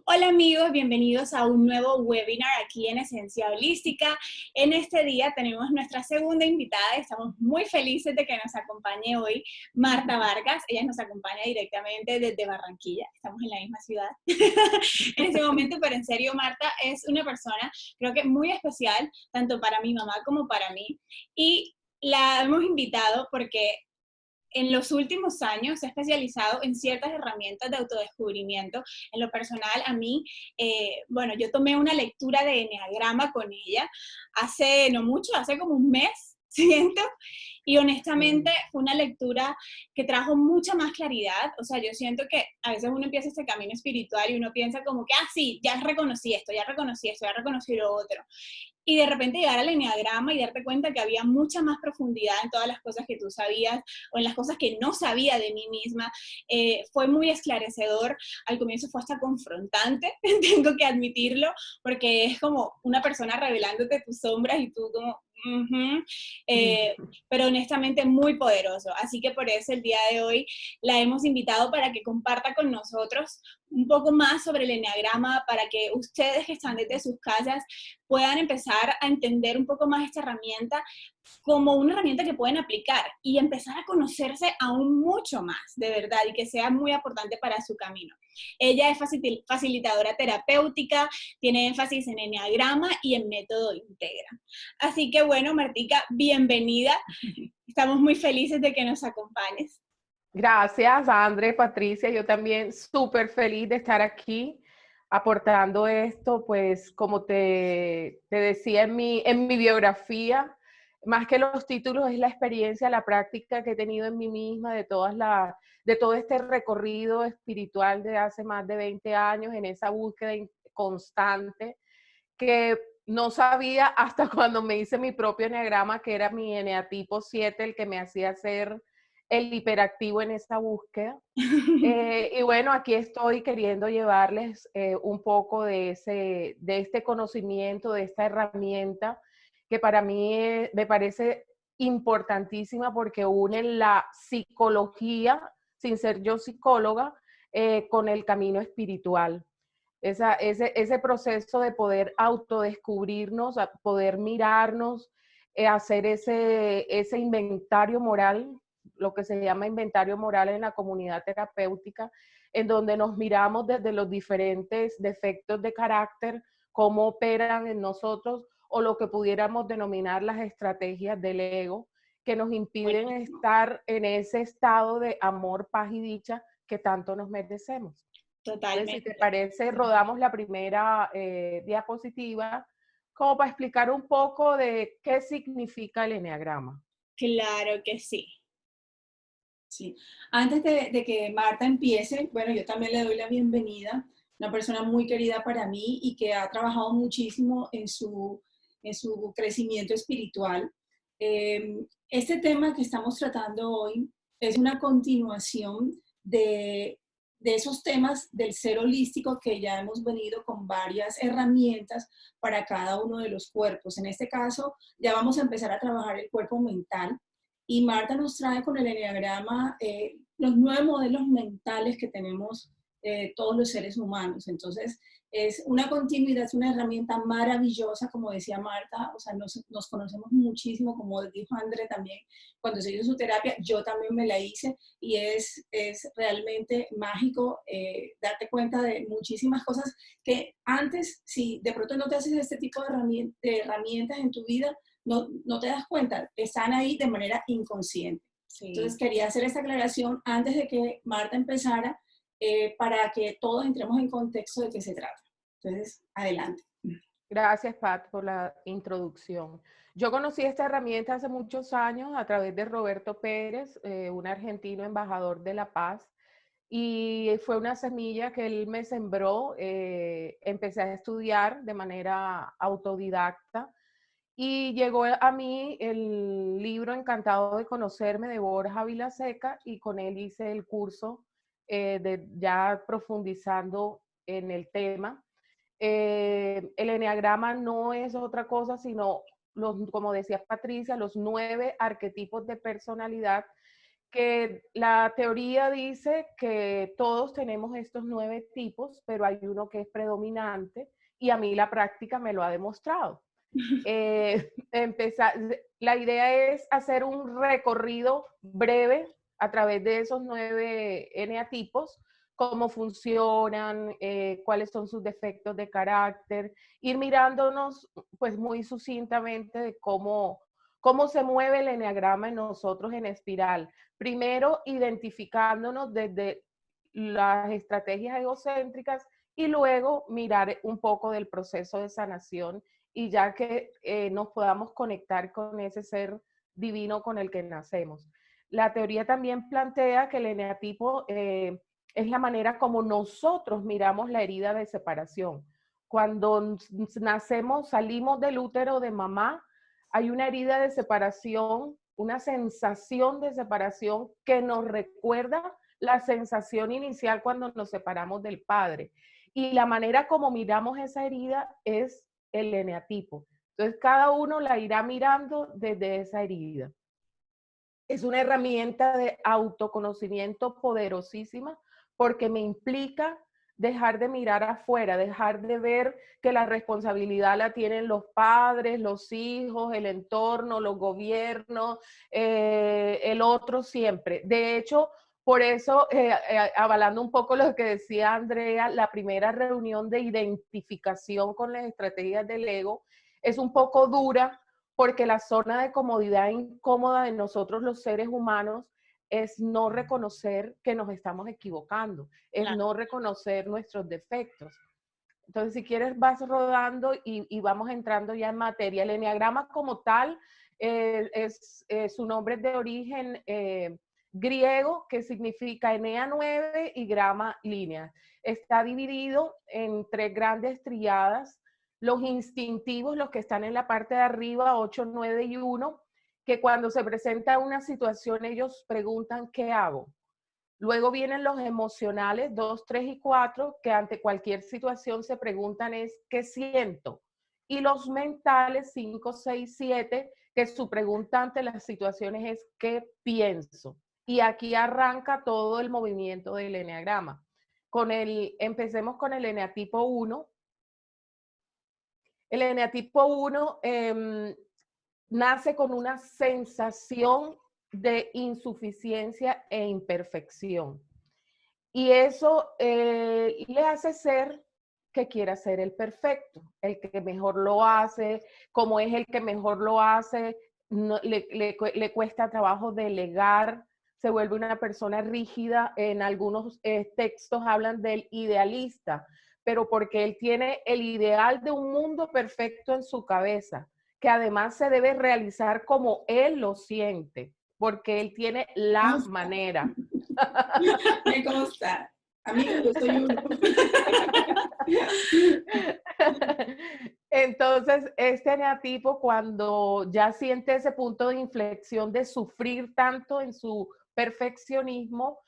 Hola amigos, bienvenidos a un nuevo webinar aquí en Esencia Holística. En este día tenemos nuestra segunda invitada. Estamos muy felices de que nos acompañe hoy Marta Vargas. Ella nos acompaña directamente desde Barranquilla. Estamos en la misma ciudad en este momento, pero en serio Marta es una persona creo que muy especial, tanto para mi mamá como para mí. Y la hemos invitado porque en los últimos años se ha especializado en ciertas herramientas de autodescubrimiento. En lo personal, a mí, bueno, yo tomé una lectura de eneagrama con ella hace no mucho, hace como un mes, siento, y honestamente fue una lectura que trajo mucha más claridad. O sea, yo siento que a veces uno empieza este camino espiritual y uno piensa como que, sí, ya reconocí esto, ya reconocí esto, ya reconocí lo otro. Y de repente llegar al eneagrama y darte cuenta que había mucha más profundidad en todas las cosas que tú sabías o en las cosas que no sabía de mí misma, fue muy esclarecedor. Al comienzo fue hasta confrontante, tengo que admitirlo, porque es como una persona revelándote tus sombras y tú como, pero honestamente muy poderoso. Así que por eso el día de hoy la hemos invitado para que comparta con nosotros un poco más sobre el eneagrama, para que ustedes que están desde sus casas puedan empezar a entender un poco más esta herramienta como una herramienta que pueden aplicar y empezar a conocerse aún mucho más, de verdad, y que sea muy importante para su camino. Ella es facilitadora terapéutica, tiene énfasis en eneagrama y en método Integra. Así que bueno, Martica, bienvenida. Estamos muy felices de que nos acompañes. Gracias, André, Patricia. Yo también súper feliz de estar aquí aportando esto, pues como te decía en mi biografía, más que los títulos es la experiencia, la práctica que he tenido en mí misma de todo este recorrido espiritual de hace más de 20 años en esa búsqueda constante que no sabía hasta cuando me hice mi propio eneagrama, que era mi eneatipo 7 el que me hacía ser el hiperactivo en esa búsqueda. Y bueno, aquí estoy queriendo llevarles un poco de este conocimiento, de esta herramienta, que para mí me parece importantísima porque une la psicología, sin ser yo psicóloga, con el camino espiritual. Ese proceso de poder autodescubrirnos, poder mirarnos, hacer ese inventario moral, lo que se llama inventario moral en la comunidad terapéutica, en donde nos miramos desde los diferentes defectos de carácter, cómo operan en nosotros, o lo que pudiéramos denominar las estrategias del ego, que nos impiden Buenísimo. estar en ese estado de amor, paz y dicha que tanto nos merecemos. Entonces, si te Totalmente. parece, rodamos la primera diapositiva como para explicar un poco de qué significa el eneagrama. Claro que sí. Sí. Antes de que Marta empiece, bueno, yo también le doy la bienvenida, una persona muy querida para mí y que ha trabajado muchísimo en su crecimiento espiritual. Este tema que estamos tratando hoy es una continuación de esos temas del ser holístico que ya hemos venido con varias herramientas para cada uno de los cuerpos. En este caso, ya vamos a empezar a trabajar el cuerpo mental y Marta nos trae con el eneagrama los 9 modelos mentales que tenemos todos los seres humanos. Entonces, es una continuidad, es una herramienta maravillosa, como decía Marta, o sea, nos conocemos muchísimo, como dijo André también, cuando se hizo su terapia, yo también me la hice y es realmente mágico darte cuenta de muchísimas cosas que antes, si de pronto no te haces este tipo de herramientas en tu vida, no te das cuenta, están ahí de manera inconsciente. Sí. Entonces quería hacer esta aclaración antes de que Marta empezara para que todos entremos en contexto de qué se trata. Entonces, adelante. Gracias, Pat, por la introducción. Yo conocí esta herramienta hace muchos años a través de Roberto Pérez, un argentino embajador de la paz, y fue una semilla que él me sembró. Empecé a estudiar de manera autodidacta y llegó a mí el libro Encantado de Conocerme de Borja Vilaseca y con él hice el curso ya profundizando en el tema. El eneagrama no es otra cosa sino, como decía Patricia, los 9 arquetipos de personalidad que la teoría dice que todos tenemos estos 9 tipos, pero hay uno que es predominante y a mí la práctica me lo ha demostrado. La idea es hacer un recorrido breve a través de esos 9 eneatipos, cómo funcionan, cuáles son sus defectos de carácter, ir mirándonos pues muy sucintamente de cómo se mueve el eneagrama en nosotros en espiral. Primero identificándonos desde las estrategias egocéntricas y luego mirar un poco del proceso de sanación y ya que nos podamos conectar con ese ser divino con el que nacemos. La teoría también plantea que el eneatipo es la manera como nosotros miramos la herida de separación. Cuando nacemos, salimos del útero de mamá, hay una herida de separación, una sensación de separación que nos recuerda la sensación inicial cuando nos separamos del padre. Y la manera como miramos esa herida es el eneatipo. Entonces, cada uno la irá mirando desde esa herida. Es una herramienta de autoconocimiento poderosísima porque me implica dejar de mirar afuera, dejar de ver que la responsabilidad la tienen los padres, los hijos, el entorno, los gobiernos, el otro siempre. De hecho, por eso, avalando un poco lo que decía Andrea, la primera reunión de identificación con las estrategias del ego es un poco dura porque la zona de comodidad incómoda de nosotros los seres humanos es no reconocer que nos estamos equivocando, es Claro. no reconocer nuestros defectos. Entonces, si quieres, vas rodando y vamos entrando ya en materia. El eneagrama como tal, su nombre es de origen griego, que significa enea 9 y grama línea. Está dividido en 3 grandes triadas. Los instintivos, los que están en la parte de arriba, 8, 9 y 1, que cuando se presenta una situación ellos preguntan, ¿qué hago? Luego vienen los emocionales, 2, 3 y 4, que ante cualquier situación se preguntan es, ¿qué siento? Y los mentales, 5, 6, 7, que su pregunta ante las situaciones es, ¿qué pienso? Y aquí arranca todo el movimiento del eneagrama. Empecemos con el eneatipo 1. El eneatipo 1 nace con una sensación de insuficiencia e imperfección. Y eso le hace ser que quiera ser el perfecto, el que mejor lo hace, como es el que mejor lo hace, no, le cuesta trabajo delegar, se vuelve una persona rígida. En algunos textos hablan del idealista, pero porque él tiene el ideal de un mundo perfecto en su cabeza, que además se debe realizar como él lo siente, porque él tiene la manera. Me consta. Amiga, yo soy uno. Entonces, este eneatipo, cuando ya siente ese punto de inflexión de sufrir tanto en su perfeccionismo,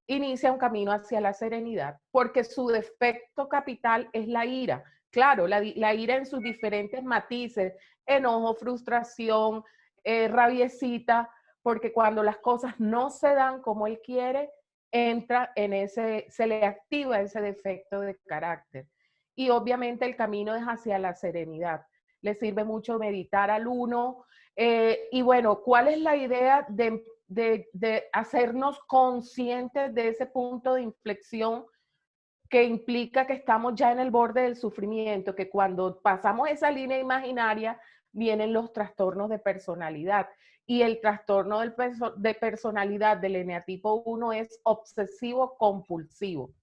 inicia un camino hacia la serenidad, porque su defecto capital es la ira. Claro, la ira en sus diferentes matices, enojo, frustración, rabiecita, porque cuando las cosas no se dan como él quiere, entra en se le activa ese defecto de carácter. Y obviamente el camino es hacia la serenidad. Le sirve mucho meditar al uno. Y bueno, ¿cuál es la idea de hacernos conscientes de ese punto de inflexión que implica que estamos ya en el borde del sufrimiento, que cuando pasamos esa línea imaginaria vienen los trastornos de personalidad? Y el trastorno de personalidad del eneatipo 1 es obsesivo compulsivo,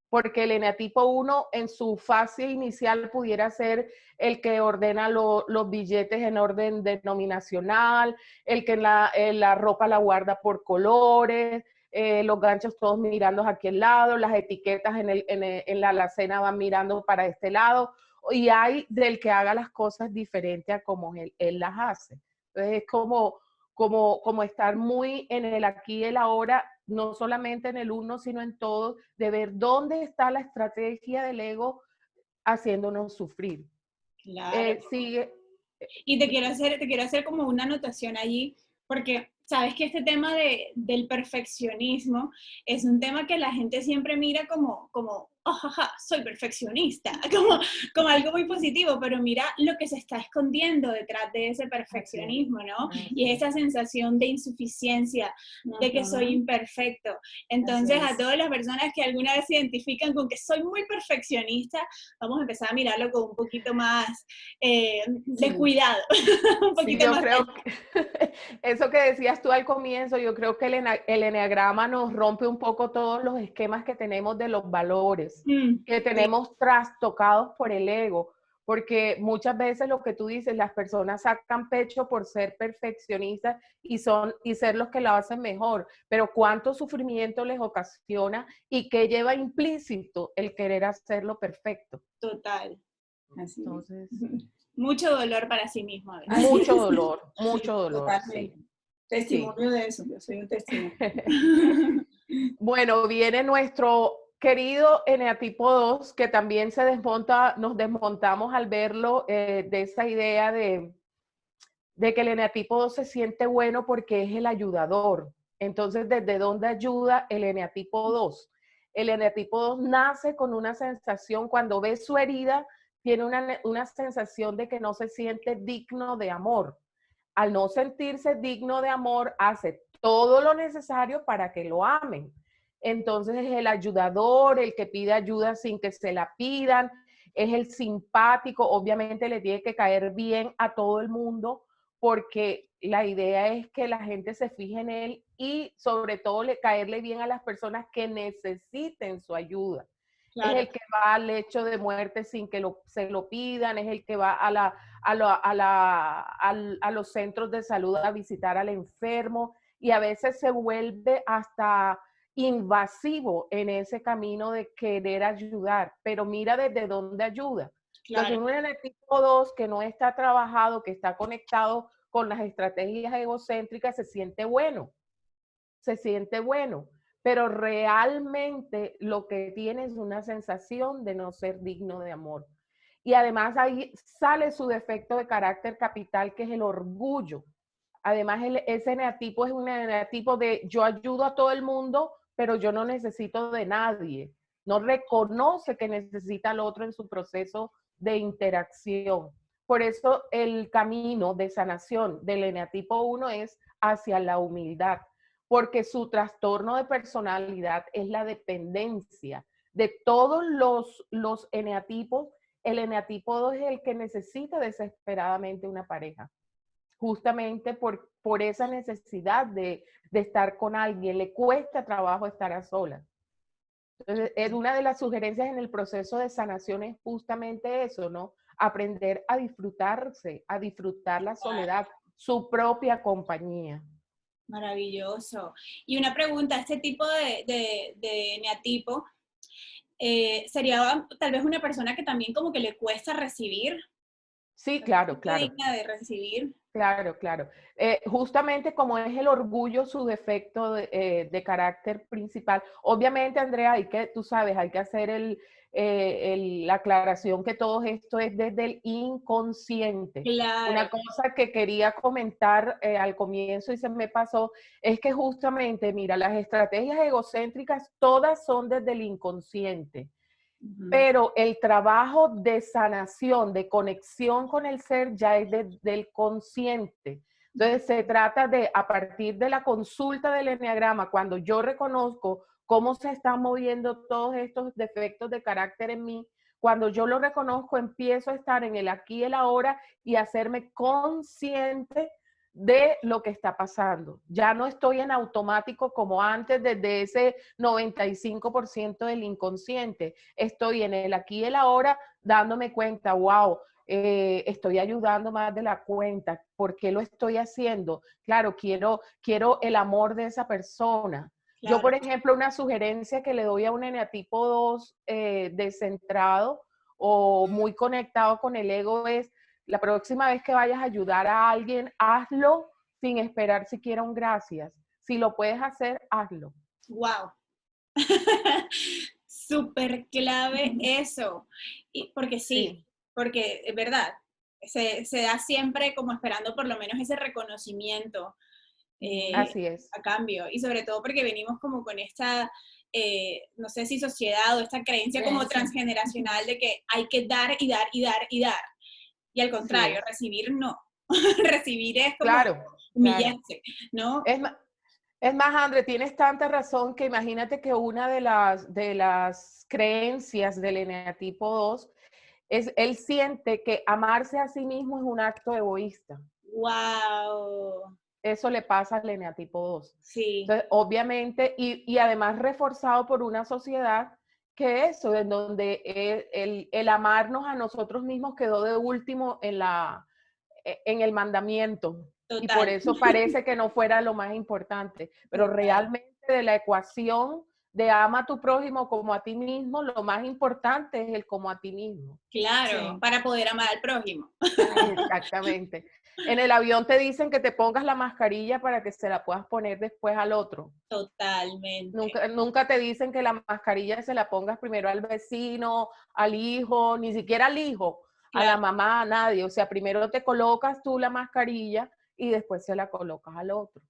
porque el eneatipo 1 en su fase inicial pudiera ser el que ordena los billetes en orden denominacional, el que la ropa la guarda por colores, los ganchos todos mirando a aquel lado, las etiquetas en la alacena van mirando para este lado, y hay del que haga las cosas diferentes a como él las hace. Entonces es como estar muy en el aquí y el ahora, no solamente en el uno, sino en todo, de ver dónde está la estrategia del ego haciéndonos sufrir. Claro. Sigue. Y te quiero hacer como una anotación allí, porque, o sabes que este tema del perfeccionismo es un tema que la gente siempre mira como oh, jaja, soy perfeccionista, como algo muy positivo, pero mira lo que se está escondiendo detrás de ese perfeccionismo, ¿no? Y es esa sensación de insuficiencia, de que soy imperfecto. Entonces, a todas las personas que alguna vez se identifican con que soy muy perfeccionista, vamos a empezar a mirarlo con un poquito más de cuidado, un poquito más. Yo creo que eso que decías tú al comienzo, yo creo que el eneagrama nos rompe un poco todos los esquemas que tenemos de los valores, que tenemos trastocados por el ego, porque muchas veces lo que tú dices, las personas sacan pecho por ser perfeccionistas y ser los que lo hacen mejor, pero cuánto sufrimiento les ocasiona y qué lleva implícito el querer hacerlo perfecto. Total. Así Entonces, mucho dolor para sí mismo. mucho dolor, mucho dolor. Totalmente. Sí. Testimonio de eso, yo soy un testimonio. Bueno, viene nuestro querido eneatipo 2, que también nos desmontamos al verlo de esa idea de que el eneatipo 2 se siente bueno porque es el ayudador. Entonces, ¿desde dónde ayuda el eneatipo 2? El eneatipo 2 nace con una sensación, cuando ve su herida, tiene una sensación de que no se siente digno de amor. Al no sentirse digno de amor, hace todo lo necesario para que lo amen. Entonces es el ayudador, el que pide ayuda sin que se la pidan, es el simpático, obviamente le tiene que caer bien a todo el mundo, porque la idea es que la gente se fije en él y sobre todo caerle bien a las personas que necesiten su ayuda. Claro. Es el que va al lecho de muerte sin que se lo pidan, es el que va a los centros de salud a visitar al enfermo, y a veces se vuelve hasta invasivo en ese camino de querer ayudar, pero mira desde dónde ayuda. Claro. Entonces, en el tipo 2 que no está trabajado, que está conectado con las estrategias egocéntricas, se siente bueno, pero realmente lo que tiene es una sensación de no ser digno de amor. Y además ahí sale su defecto de carácter capital, que es el orgullo. Además, ese eneatipo es un eneatipo de yo ayudo a todo el mundo, pero yo no necesito de nadie. No reconoce que necesita al otro en su proceso de interacción. Por eso el camino de sanación del eneatipo 1 es hacia la humildad, porque su trastorno de personalidad es la dependencia. De todos los eneatipos, el eneatipo 2 es el que necesita desesperadamente una pareja, justamente por esa necesidad de estar con alguien. Le cuesta trabajo estar a solas. Entonces, una de las sugerencias en el proceso de sanación es justamente eso, ¿no? Aprender a disfrutarse, a disfrutar la soledad, su propia compañía. Maravilloso. Y una pregunta, este tipo de eneatipo, ¿sería tal vez una persona que también como que le cuesta recibir? Sí, claro, claro. Digna de recibir. Claro, claro. Justamente como es el orgullo su defecto de carácter principal. Obviamente, Andrea, tú sabes, hay que hacer la aclaración que todo esto es desde el inconsciente. Claro. Una cosa que quería comentar al comienzo y se me pasó, es que justamente, mira, las estrategias egocéntricas todas son desde el inconsciente. Pero el trabajo de sanación, de conexión con el ser, ya es del consciente. Entonces, se trata de, a partir de la consulta del eneagrama, cuando yo reconozco cómo se están moviendo todos estos defectos de carácter en mí, cuando yo lo reconozco, empiezo a estar en el aquí y el ahora y hacerme consciente de lo que está pasando. Ya no estoy en automático como antes, desde ese 95% del inconsciente. Estoy en el aquí y el ahora dándome cuenta, wow, estoy ayudando más de la cuenta. ¿Por qué lo estoy haciendo? Claro, quiero el amor de esa persona. Claro. Yo, por ejemplo, una sugerencia que le doy a un eneatipo 2 descentrado o muy conectado con el ego es: la próxima vez que vayas a ayudar a alguien, hazlo sin esperar siquiera un gracias. Si lo puedes hacer, hazlo. ¡Wow! Súper clave eso. Porque sí, porque es verdad, se da siempre como esperando por lo menos ese reconocimiento. Así es. a cambio. Y sobre todo porque venimos como con esta, no sé si sociedad o esta creencia como transgeneracional de que hay que dar y dar y dar y dar. Y al contrario, recibir no. Recibir es como humillarse, ¿no? Es más, André, tienes tanta razón que imagínate que una de las creencias del eneatipo 2 es, él siente que amarse a sí mismo es un acto egoísta. ¡Wow! Eso le pasa al eneatipo 2. Sí. Entonces, obviamente, y además reforzado por una sociedad que eso, en donde el amarnos a nosotros mismos quedó de último en el mandamiento. Total. Y por eso parece que no fuera lo más importante. Pero realmente de la ecuación de ama a tu prójimo como a ti mismo, lo más importante es el como a ti mismo. Claro, para poder amar al prójimo. Exactamente. En el avión te dicen que te pongas la mascarilla para que se la puedas poner después al otro. Totalmente. Nunca te dicen que la mascarilla se la pongas primero al vecino, al hijo, ni siquiera al hijo, a la mamá, a nadie. O sea, primero te colocas tú la mascarilla y después se la colocas al otro.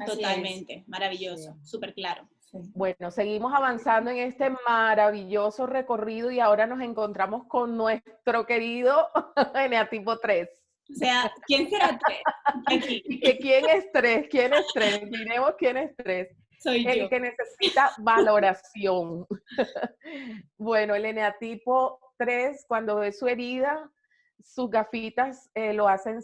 Totalmente, maravilloso, súper claro. Sí. Bueno, seguimos avanzando en este maravilloso recorrido y ahora nos encontramos con nuestro querido eneatipo 3. O sea, ¿quién será 3? Aquí. ¿Y que quién es 3? ¿Quién es 3? Diremos quién es 3. Soy el yo. Que necesita valoración. Bueno, el eneatipo 3, cuando ve su herida, sus gafitas lo hacen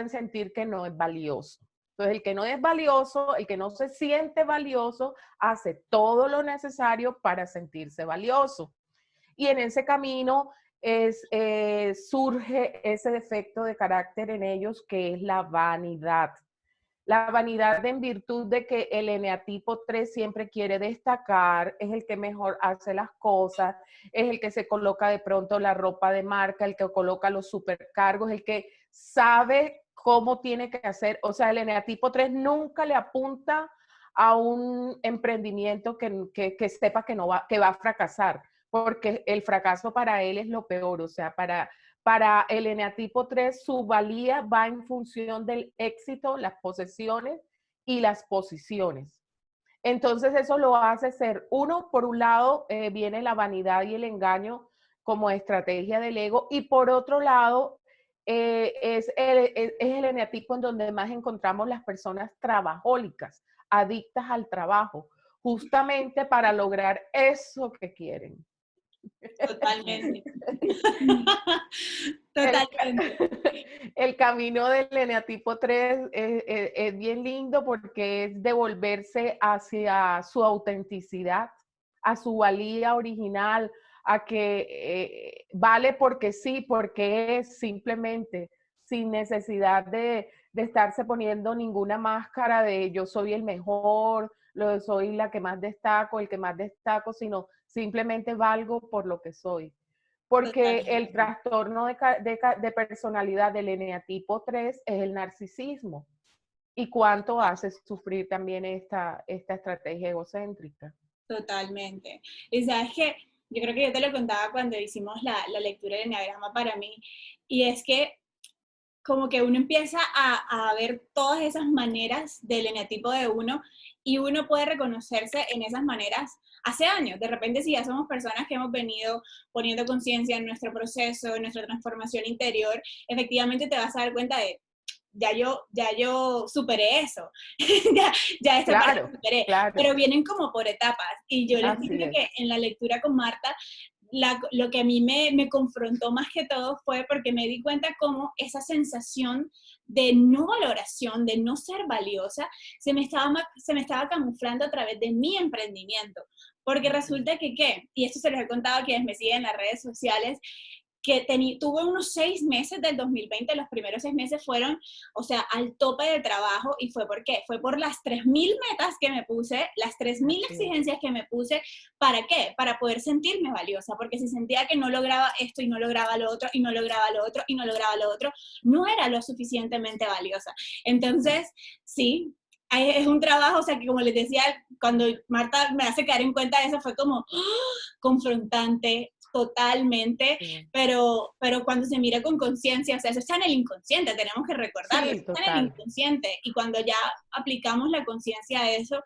sentir que no es valioso. Entonces, el que no es valioso, el que no se siente valioso, hace todo lo necesario para sentirse valioso. Y en ese camino surge ese defecto de carácter en ellos que es la vanidad. La vanidad en virtud de que el eneatipo 3 siempre quiere destacar, es el que mejor hace las cosas, es el que se coloca de pronto la ropa de marca, el que coloca los supercargos, el que sabe cómo tiene que hacer. O sea, el eneatipo 3 nunca le apunta a un emprendimiento que sepa que va a fracasar, porque el fracaso para él es lo peor. O sea, para el eneatipo 3, su valía va en función del éxito, las posesiones y las posiciones. Entonces eso lo hace ser, por un lado, viene la vanidad y el engaño como estrategia del ego, y por otro lado, es el eneatipo en donde más encontramos las personas trabajólicas, adictas al trabajo, justamente para lograr eso que quieren. Totalmente. Totalmente. El camino del eneatipo 3 es bien lindo porque es devolverse hacia su autenticidad, a su valía original, a que vale porque sí, porque es simplemente, sin necesidad de estarse poniendo ninguna máscara de yo soy el mejor, soy la que más destaco, el que más destaco, sino simplemente valgo por lo que soy. Porque el trastorno de personalidad del eneatipo 3 es el narcisismo. ¿Y cuánto hace sufrir también esta estrategia egocéntrica? Totalmente. Y sabes que yo creo que yo te lo contaba cuando hicimos la lectura del enneagrama para mí, y es que como que uno empieza a ver todas esas maneras del eneatipo de uno y uno puede reconocerse en esas maneras hace años. De repente, si ya somos personas que hemos venido poniendo conciencia en nuestro proceso, en nuestra transformación interior, efectivamente te vas a dar cuenta de, ya yo superé eso, ya esta parte superé, pero vienen como por etapas. Y yo les dije que en la lectura con Marta, lo que a mí me confrontó más que todo fue porque me di cuenta cómo esa sensación de no valoración, de no ser valiosa, se me estaba camuflando a través de mi emprendimiento. Porque resulta que, y esto se los he contado a quienes me siguen en las redes sociales, que tuve unos 6 meses del 2020, los primeros 6 meses fueron, o sea, al tope de trabajo. ¿Y fue por qué? Fue por las 3.000 metas que me puse, las 3.000 exigencias que me puse. ¿Para qué? Para poder sentirme valiosa, porque si sentía que no lograba esto y no lograba lo otro y no lograba lo otro y no lograba lo otro, no era lo suficientemente valiosa. Entonces, sí, es un trabajo, o sea, que como les decía, cuando Marta me hace caer en cuenta de eso, fue como confrontante, totalmente, Sí, pero cuando se mira con conciencia, o sea, eso está en el inconsciente, tenemos que recordarlo, sí, eso está en el total. inconsciente, y cuando ya aplicamos la conciencia a eso,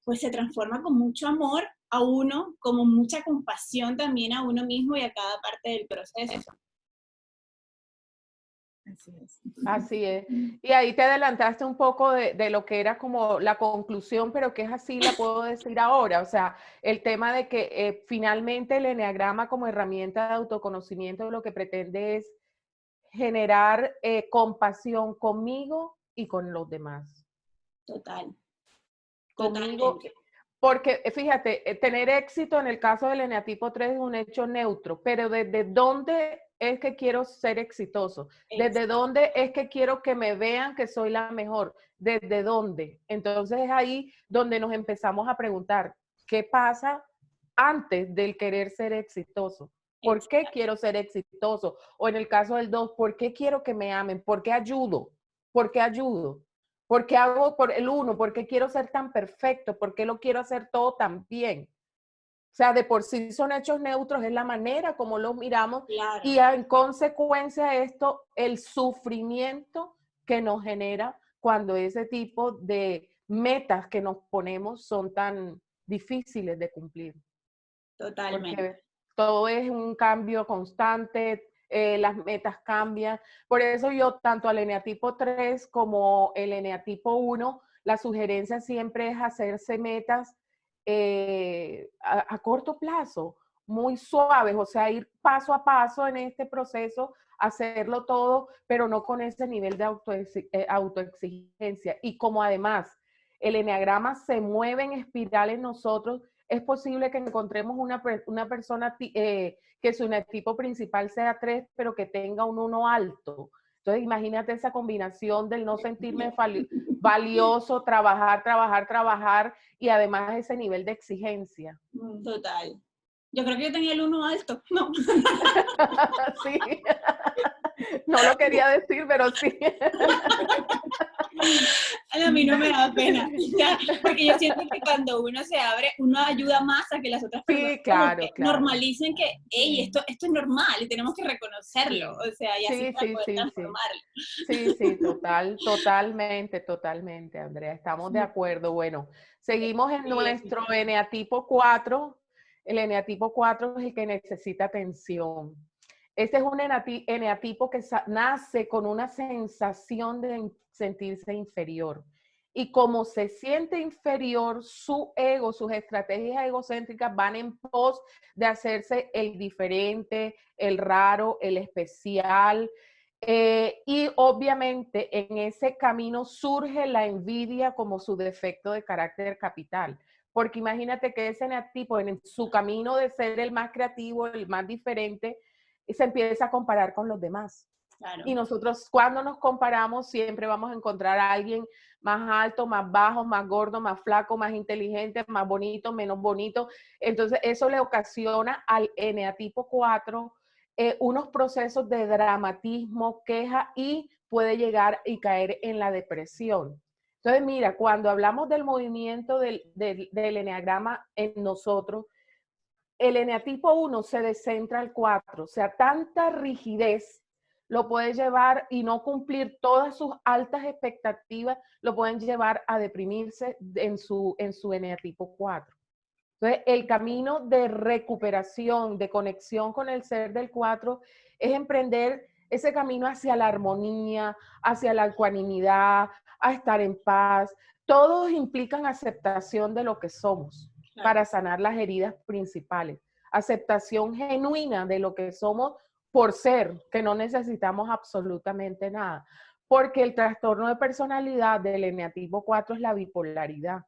pues se transforma con mucho amor a uno, como mucha compasión también a uno mismo y a cada parte del proceso. Así es. Así es. Y ahí te adelantaste un poco de lo que era como la conclusión, pero que es así, la puedo decir ahora. O sea, el tema de que finalmente el eneagrama como herramienta de autoconocimiento lo que pretende es generar compasión conmigo y con los demás. Total, Conmigo, totalmente. porque fíjate, tener éxito en el caso del eneatipo 3 es un hecho neutro, pero ¿desde dónde es que quiero ser exitoso? ¿Desde Exacto. dónde es que quiero que me vean que soy la mejor? ¿Desde dónde? Entonces es ahí donde nos empezamos a preguntar, ¿qué pasa antes del querer ser exitoso? ¿Por qué Exacto. quiero ser exitoso? O en el caso del 2, ¿por qué quiero que me amen? ¿Por qué ayudo? ¿Por qué ayudo? ¿Por qué hago por el 1? ¿Por qué quiero ser tan perfecto? ¿Por qué lo quiero hacer todo tan bien? O sea, de por sí son hechos neutros, es la manera como los miramos y Claro, en consecuencia esto, el sufrimiento que nos genera cuando ese tipo de metas que nos ponemos son tan difíciles de cumplir, totalmente. porque todo es un cambio constante, las metas cambian. Por eso yo, tanto al eneatipo 3 como el eneatipo 1, la sugerencia siempre es hacerse metas a corto plazo, muy suaves, o sea, ir paso a paso en este proceso, hacerlo todo, pero no con ese nivel de autoexigencia. Y como además el eneagrama se mueve en espiral en nosotros, es posible que encontremos una persona que su eneatipo principal sea 3, pero que tenga un 1 alto. Entonces, imagínate esa combinación del no sentirme valioso, trabajar, trabajar, trabajar, y además ese nivel de exigencia. Total. Yo creo que yo tenía el uno alto, ¿no? Sí, no lo quería decir, pero sí. A mí no me da pena, ya, porque yo siento que cuando uno se abre, uno ayuda más a que las otras personas Sí, como que claro, claro. normalicen que, hey, esto es normal y tenemos que reconocerlo, o sea, y así Sí, para sí, poder sí, sí. transformarlo. Sí, sí, totalmente, totalmente, Andrea, estamos de acuerdo. Bueno, seguimos en Sí, nuestro definitivamente. eneatipo 4. El eneatipo 4 es el que necesita atención. Este es un eneatipo que nace con una sensación de sentirse inferior. Y como se siente inferior, su ego, sus estrategias egocéntricas van en pos de hacerse el diferente, el raro, el especial. Y obviamente en ese camino surge la envidia como su defecto de carácter capital. Porque imagínate que ese eneatipo en su camino de ser el más creativo, el más diferente, se empieza a comparar con los demás. Claro. Y nosotros cuando nos comparamos siempre vamos a encontrar a alguien más alto, más bajo, más gordo, más flaco, más inteligente, más bonito, menos bonito. Entonces eso le ocasiona al eneatipo 4 unos procesos de dramatismo, queja y puede llegar y caer en la depresión. Entonces mira, cuando hablamos del movimiento del eneagrama en nosotros, el eneatipo 1 se descentra al 4, o sea, tanta rigidez lo puede llevar y no cumplir todas sus altas expectativas, lo pueden llevar a deprimirse en su eneatipo 4. Entonces, el camino de recuperación, de conexión con el ser del 4, es emprender ese camino hacia la armonía, hacia la ecuanimidad, a estar en paz. Todos implican aceptación de lo que somos Claro. para sanar las heridas principales. Aceptación genuina de lo que somos por ser, que no necesitamos absolutamente nada. Porque el trastorno de personalidad del eneatipo 4 es la bipolaridad.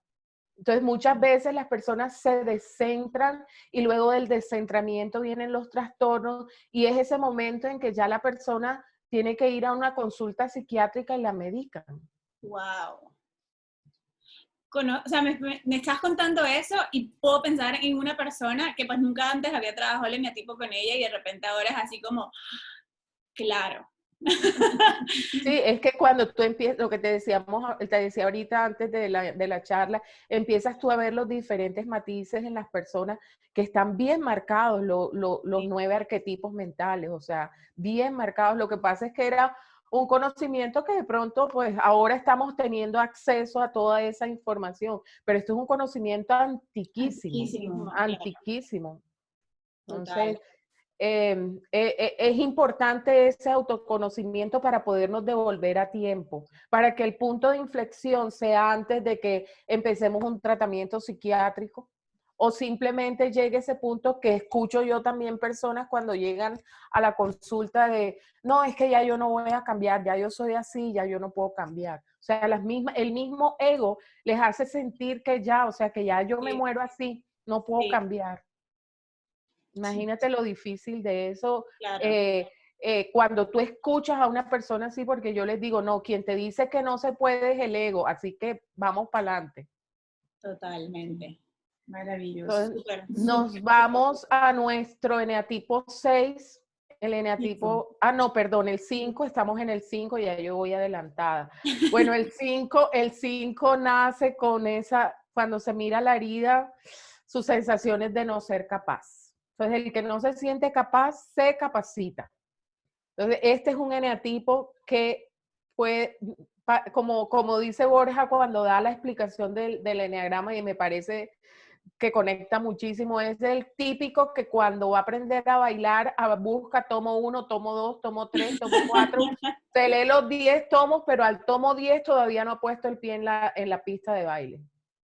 Entonces, muchas veces las personas se descentran y luego del descentramiento vienen los trastornos y es ese momento en que ya la persona tiene que ir a una consulta psiquiátrica y la medican. Wow. O sea, me estás contando eso y puedo pensar en una persona que pues nunca antes había trabajado el eneatipo con ella y de repente ahora es así como, claro, Sí, es que cuando tú empiezas, lo que te decía ahorita antes de la charla, empiezas tú a ver los diferentes matices en las personas que están bien marcados, los 9 arquetipos mentales, o sea, bien marcados. Lo que pasa es que era un conocimiento que de pronto, pues ahora estamos teniendo acceso a toda esa información, pero esto es un conocimiento antiquísimo, Antiquísimo. antiquísimo. Total. Entonces, es importante ese autoconocimiento para podernos devolver a tiempo, para que el punto de inflexión sea antes de que empecemos un tratamiento psiquiátrico o simplemente llegue ese punto que escucho yo también personas cuando llegan a la consulta de, no, es que ya yo no voy a cambiar, ya yo soy así, ya yo no puedo cambiar. O sea, el mismo ego les hace sentir que ya, o sea, que ya yo me Sí, muero así, no puedo sí, cambiar. Sí, Imagínate lo difícil de eso claro. cuando tú escuchas a una persona así, porque yo les digo, no, quien te dice que no se puede es el ego, así que vamos para adelante. Totalmente. maravilloso. Entonces, Súper, nos súper, súper, vamos súper. a nuestro eneatipo 6, el Cinco. eneatipo, no, perdón, el 5, estamos en el 5, ya yo voy adelantada. Bueno, el cinco nace con esa, cuando se mira la herida, sus sensaciones de no ser capaz. Entonces, el que no se siente capaz, se capacita. Entonces, este es un eneatipo que puede, como dice Borja cuando da la explicación del eneagrama, y me parece que conecta muchísimo, es el típico que cuando va a aprender a bailar, busca tomo 1, tomo 2, tomo 3, tomo 4, se lee los 10 tomos, pero al tomo 10 todavía no ha puesto el pie en la pista de baile,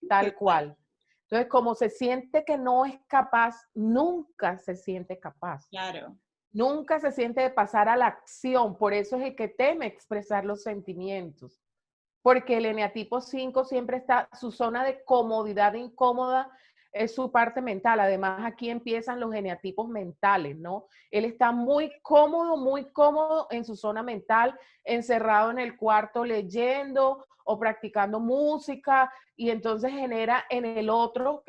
tal Total, cual. Entonces, como se siente que no es capaz, nunca se siente capaz. claro. Nunca se siente de pasar a la acción, por eso es el que teme expresar los sentimientos. Porque el eneatipo 5 siempre está, su zona de comodidad incómoda es su parte mental. Además, aquí empiezan los eneatipos mentales, ¿no? Él está muy cómodo en su zona mental, encerrado en el cuarto leyendo o practicando música, y entonces genera en el otro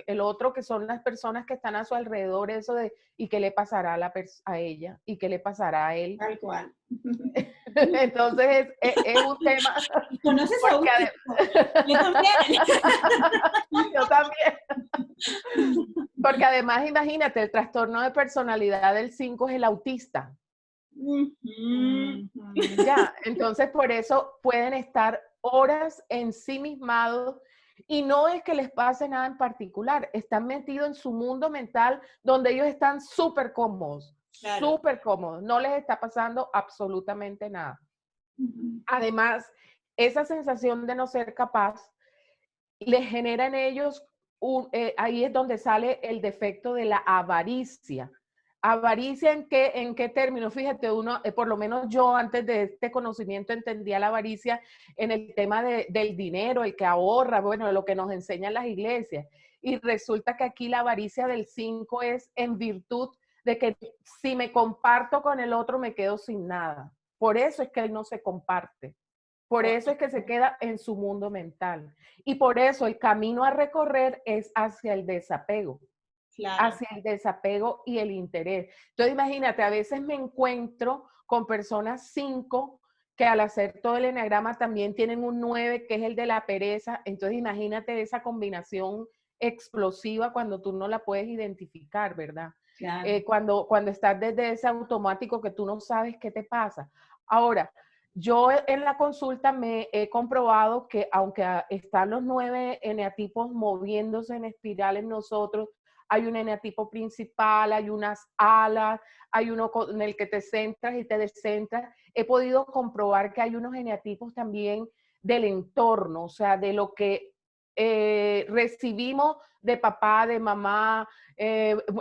que son las personas que están a su alrededor, eso de, ¿y qué le pasará a ella? ¿Y qué le pasará a él? Tal cual. Entonces, es un tema, ¿Conoces a un porque tipo? Yo también. yo también. Porque además, imagínate, el trastorno de personalidad del 5 es el autista. Ujú. Ya, entonces por eso pueden estar horas ensimismados y no es que les pase nada en particular, están metidos en su mundo mental donde ellos están Claro, súper cómodos, no les está pasando absolutamente nada. Además, esa sensación de no ser capaz les genera en ellos, ahí es donde sale el defecto de la avaricia. ¿Avaricia en qué término? Fíjate, uno, por lo menos yo antes de este conocimiento entendía la avaricia en el tema del dinero, el que ahorra, bueno, lo que nos enseñan las iglesias. Y resulta que aquí la avaricia del 5 es en virtud de que si me comparto con el otro me quedo sin nada. Por eso es que él no se comparte. Por eso es que se queda en su mundo mental. Y por eso el camino a recorrer es claro. hacia el desapego y el interés. Entonces imagínate, a veces me encuentro con personas 5 que al hacer todo el eneagrama también tienen un 9 que es el de la pereza. Entonces imagínate esa combinación explosiva cuando tú no la puedes identificar, ¿verdad? Claro. Cuando estás desde ese automático que tú no sabes qué te pasa. Ahora, yo en la consulta me he comprobado que aunque están los 9 eneatipos moviéndose en espiral en nosotros, hay un eneatipo principal, hay unas alas, hay uno en el que te centras y te descentras. He podido comprobar que hay unos eneatipos también del entorno, o sea, de lo que recibimos de papá, de mamá,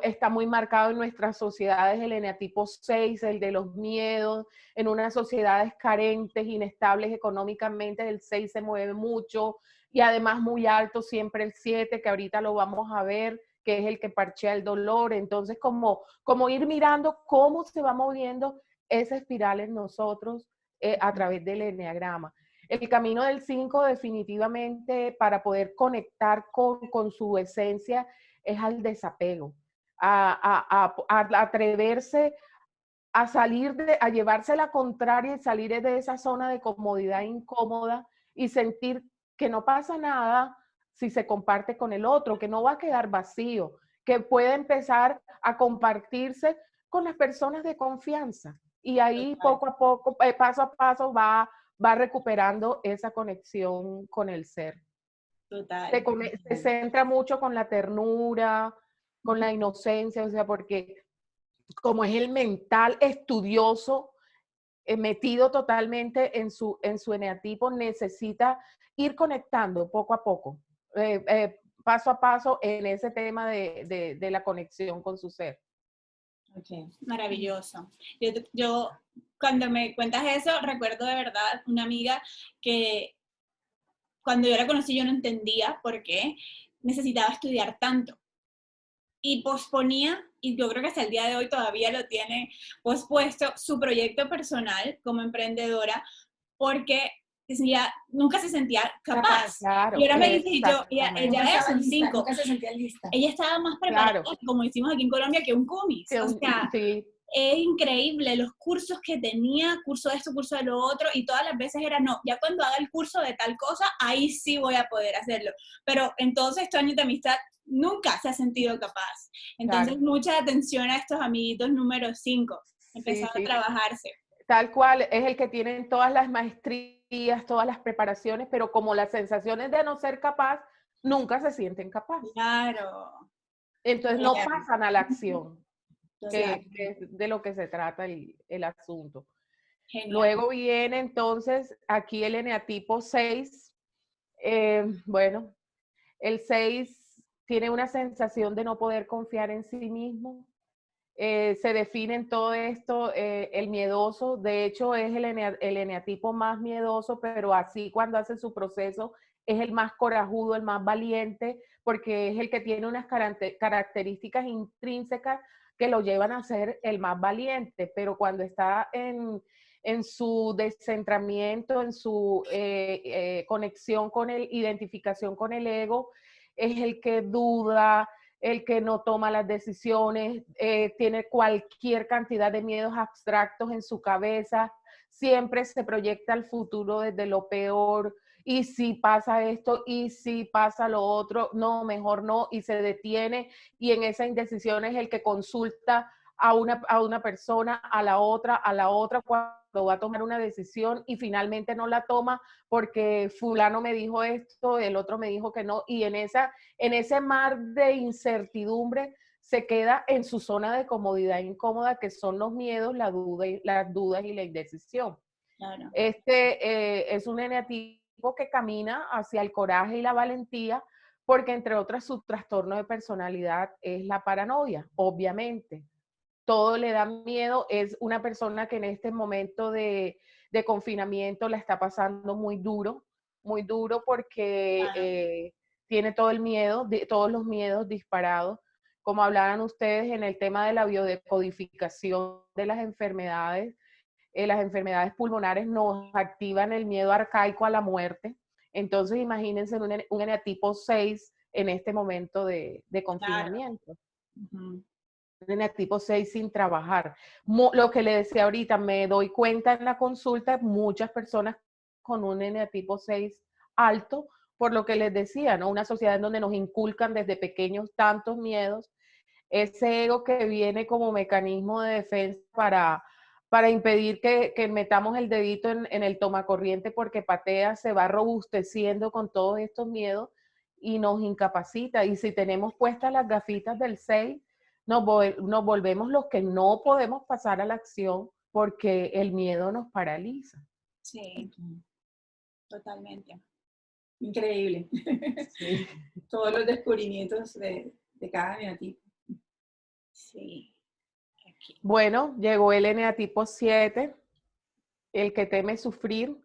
está muy marcado en nuestras sociedades el eneatipo 6, el de los miedos, en unas sociedades carentes, inestables económicamente, el 6 se mueve mucho y además muy alto siempre el 7, que ahorita lo vamos a ver, que es el que parchea el dolor. Entonces, como ir mirando cómo se va moviendo esa espiral en nosotros a través del eneagrama. El camino del 5 definitivamente para poder conectar con su esencia es al desapego, a atreverse a llevarse la contraria y salir de esa zona de comodidad incómoda y sentir que no pasa nada si se comparte con el otro, que no va a quedar vacío, que puede empezar a compartirse con las personas de confianza. Y ahí poco a poco, paso a paso, va recuperando esa conexión con el ser. Total. Se centra mucho con la ternura, con la inocencia, o sea, porque como es el mental estudioso, metido totalmente en su eneatipo, necesita ir conectando poco a poco, paso a paso en ese tema de la conexión con su ser. Okay. Maravilloso. Yo, cuando me cuentas eso, recuerdo de verdad una amiga que cuando yo la conocí yo no entendía por qué necesitaba estudiar tanto. Y posponía, y yo creo que hasta el día de hoy todavía lo tiene pospuesto, su proyecto personal como emprendedora, porque decía, nunca se sentía capaz. Claro, Y ahora me dice, y yo, ella es un 5. Nunca se sentía lista. Ella estaba más preparada, claro, como decimos aquí en Colombia, que un cómic. O sea, sí. es increíble los cursos que tenía, curso de esto, curso de lo otro, y todas las veces era no, ya cuando haga el curso de tal cosa, ahí sí voy a poder hacerlo. Pero en todos estos años de amistad nunca se ha sentido capaz. Entonces, Claro. mucha atención a estos amiguitos número 5, empezar Sí. a trabajarse. Tal cual, es el que tienen todas las maestrías, todas las preparaciones, pero como las sensaciones de no ser capaz, nunca se sienten capaces. Claro. Entonces no pasan a la acción, Genial. que es de lo que se trata el asunto. Genial. Luego viene entonces aquí el eneatipo 6. Bueno, el 6 tiene una sensación de no poder confiar en sí mismo. Se define en todo esto el miedoso. De hecho, es el eneatipo más miedoso, pero así cuando hace su proceso es el más corajudo, el más valiente, porque es el que tiene unas características intrínsecas que lo llevan a ser el más valiente. Pero cuando está en su descentramiento, en su conexión con identificación con el ego, es el que duda, el que no toma las decisiones, tiene cualquier cantidad de miedos abstractos en su cabeza, siempre se proyecta al futuro desde lo peor, y si pasa esto, y si pasa lo otro, no, mejor no, y se detiene, y en esa indecisión es el que consulta a una persona, a la otra, cuando va a tomar una decisión y finalmente no la toma porque fulano me dijo esto, el otro me dijo que no, y en ese mar de incertidumbre se queda en su zona de comodidad incómoda, que son los miedos, las dudas y la indecisión. Claro. Es un eneatipo que camina hacia el coraje y la valentía, porque entre otras su trastorno de personalidad es la paranoia, obviamente. Todo le da miedo, es una persona que en este momento de confinamiento la está pasando muy duro porque tiene todo el miedo, todos los miedos disparados. Como hablaban ustedes en el tema de la biodecodificación de las enfermedades pulmonares nos activan el miedo arcaico a la muerte. Entonces imagínense un eneatipo 6 en este momento de confinamiento. Claro. Eneatipo 6 sin trabajar. Lo que le decía ahorita, me doy cuenta en la consulta, muchas personas con un eneatipo 6 alto, por lo que les decía, ¿no? Una sociedad en donde nos inculcan desde pequeños tantos miedos, ese ego que viene como mecanismo de defensa para impedir que metamos el dedito en el tomacorriente porque patea, se va robusteciendo con todos estos miedos y nos incapacita. Y si tenemos puestas las gafitas del 6, nos volvemos los que no podemos pasar a la acción porque el miedo nos paraliza. Sí, totalmente. Increíble. Sí. Todos los descubrimientos de cada eneatipo. Sí. Aquí. Bueno, llegó el eneatipo 7, el que teme sufrir.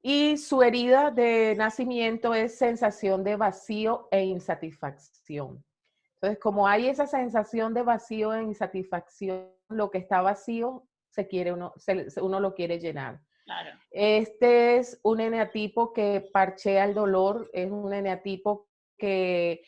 Y su herida de nacimiento es sensación de vacío e insatisfacción. Entonces, como hay esa sensación de vacío e insatisfacción, lo que está vacío uno lo quiere llenar. Claro. Este es un eneatipo que parchea el dolor, es un eneatipo que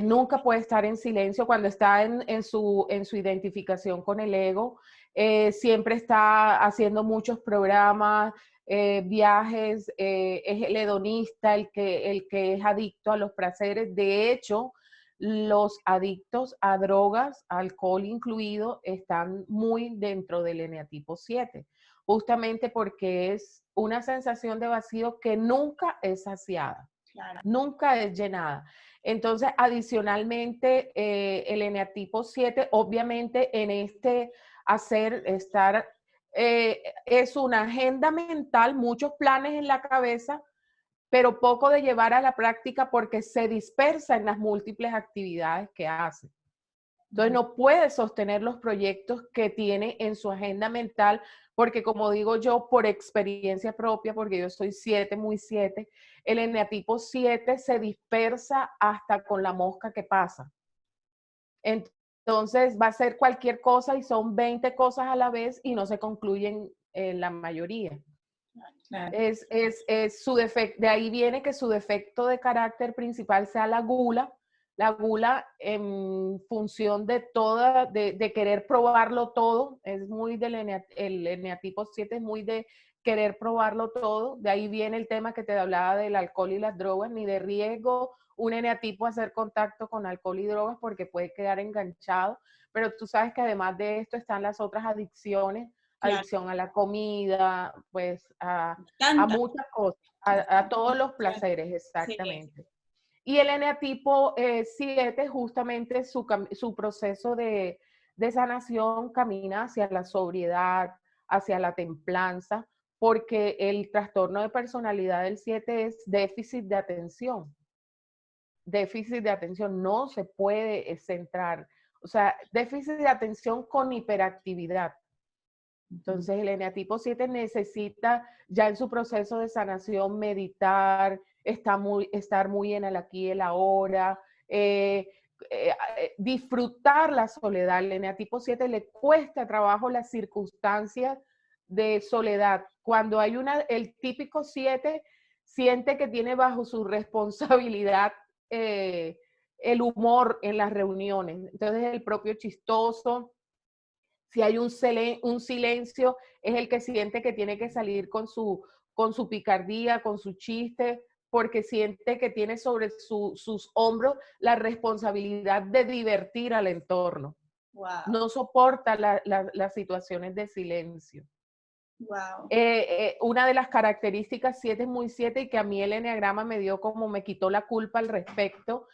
nunca puede estar en silencio cuando está en su identificación con el ego. siempre está haciendo muchos programas, viajes, es el hedonista, el que es adicto a los placeres. De hecho, los adictos a drogas, alcohol incluido, están muy dentro del eneatipo 7, justamente porque es una sensación de vacío que nunca es saciada, claro, nunca es llenada. Entonces, adicionalmente, el eneatipo 7, obviamente en es una agenda mental, muchos planes en la cabeza, pero poco de llevar a la práctica porque se dispersa en las múltiples actividades que hace. Entonces no puede sostener los proyectos que tiene en su agenda mental, porque como digo yo, por experiencia propia, porque yo soy 7, muy 7, el eneatipo 7 se dispersa hasta con la mosca que pasa. Entonces va a ser cualquier cosa y son 20 cosas a la vez y no se concluyen la mayoría. Claro. Es su defecto, de ahí viene que su defecto de carácter principal sea la gula en función de querer probarlo todo. Es muy el eneatipo 7 es muy de querer probarlo todo. De ahí viene el tema que te hablaba del alcohol y las drogas, ni de riesgo un eneatipo a hacer contacto con alcohol y drogas porque puede quedar enganchado. Pero tú sabes que además de esto están las otras adicciones, claro, adicción a la comida, pues a muchas cosas, a todos los placeres, exactamente. Sí. Y el eneatipo 7, justamente su proceso de sanación camina hacia la sobriedad, hacia la templanza, porque el trastorno de personalidad del 7 es déficit de atención. Déficit de atención no se puede centrar. O sea, déficit de atención con hiperactividad. Entonces, el eneatipo 7 necesita ya en su proceso de sanación meditar, estar muy en el aquí y el ahora, disfrutar la soledad. El eneatipo 7 le cuesta trabajo las circunstancias de soledad. Cuando hay el típico 7 siente que tiene bajo su responsabilidad el humor en las reuniones. Entonces, el propio chistoso. Si hay un silencio, es el que siente que tiene que salir con su picardía, con su chiste, porque siente que tiene sobre sus hombros la responsabilidad de divertir al entorno. Wow. No soporta las situaciones de silencio. Wow. Una de las características 7 es muy 7 y que a mí el eneagrama me quitó la culpa al respecto.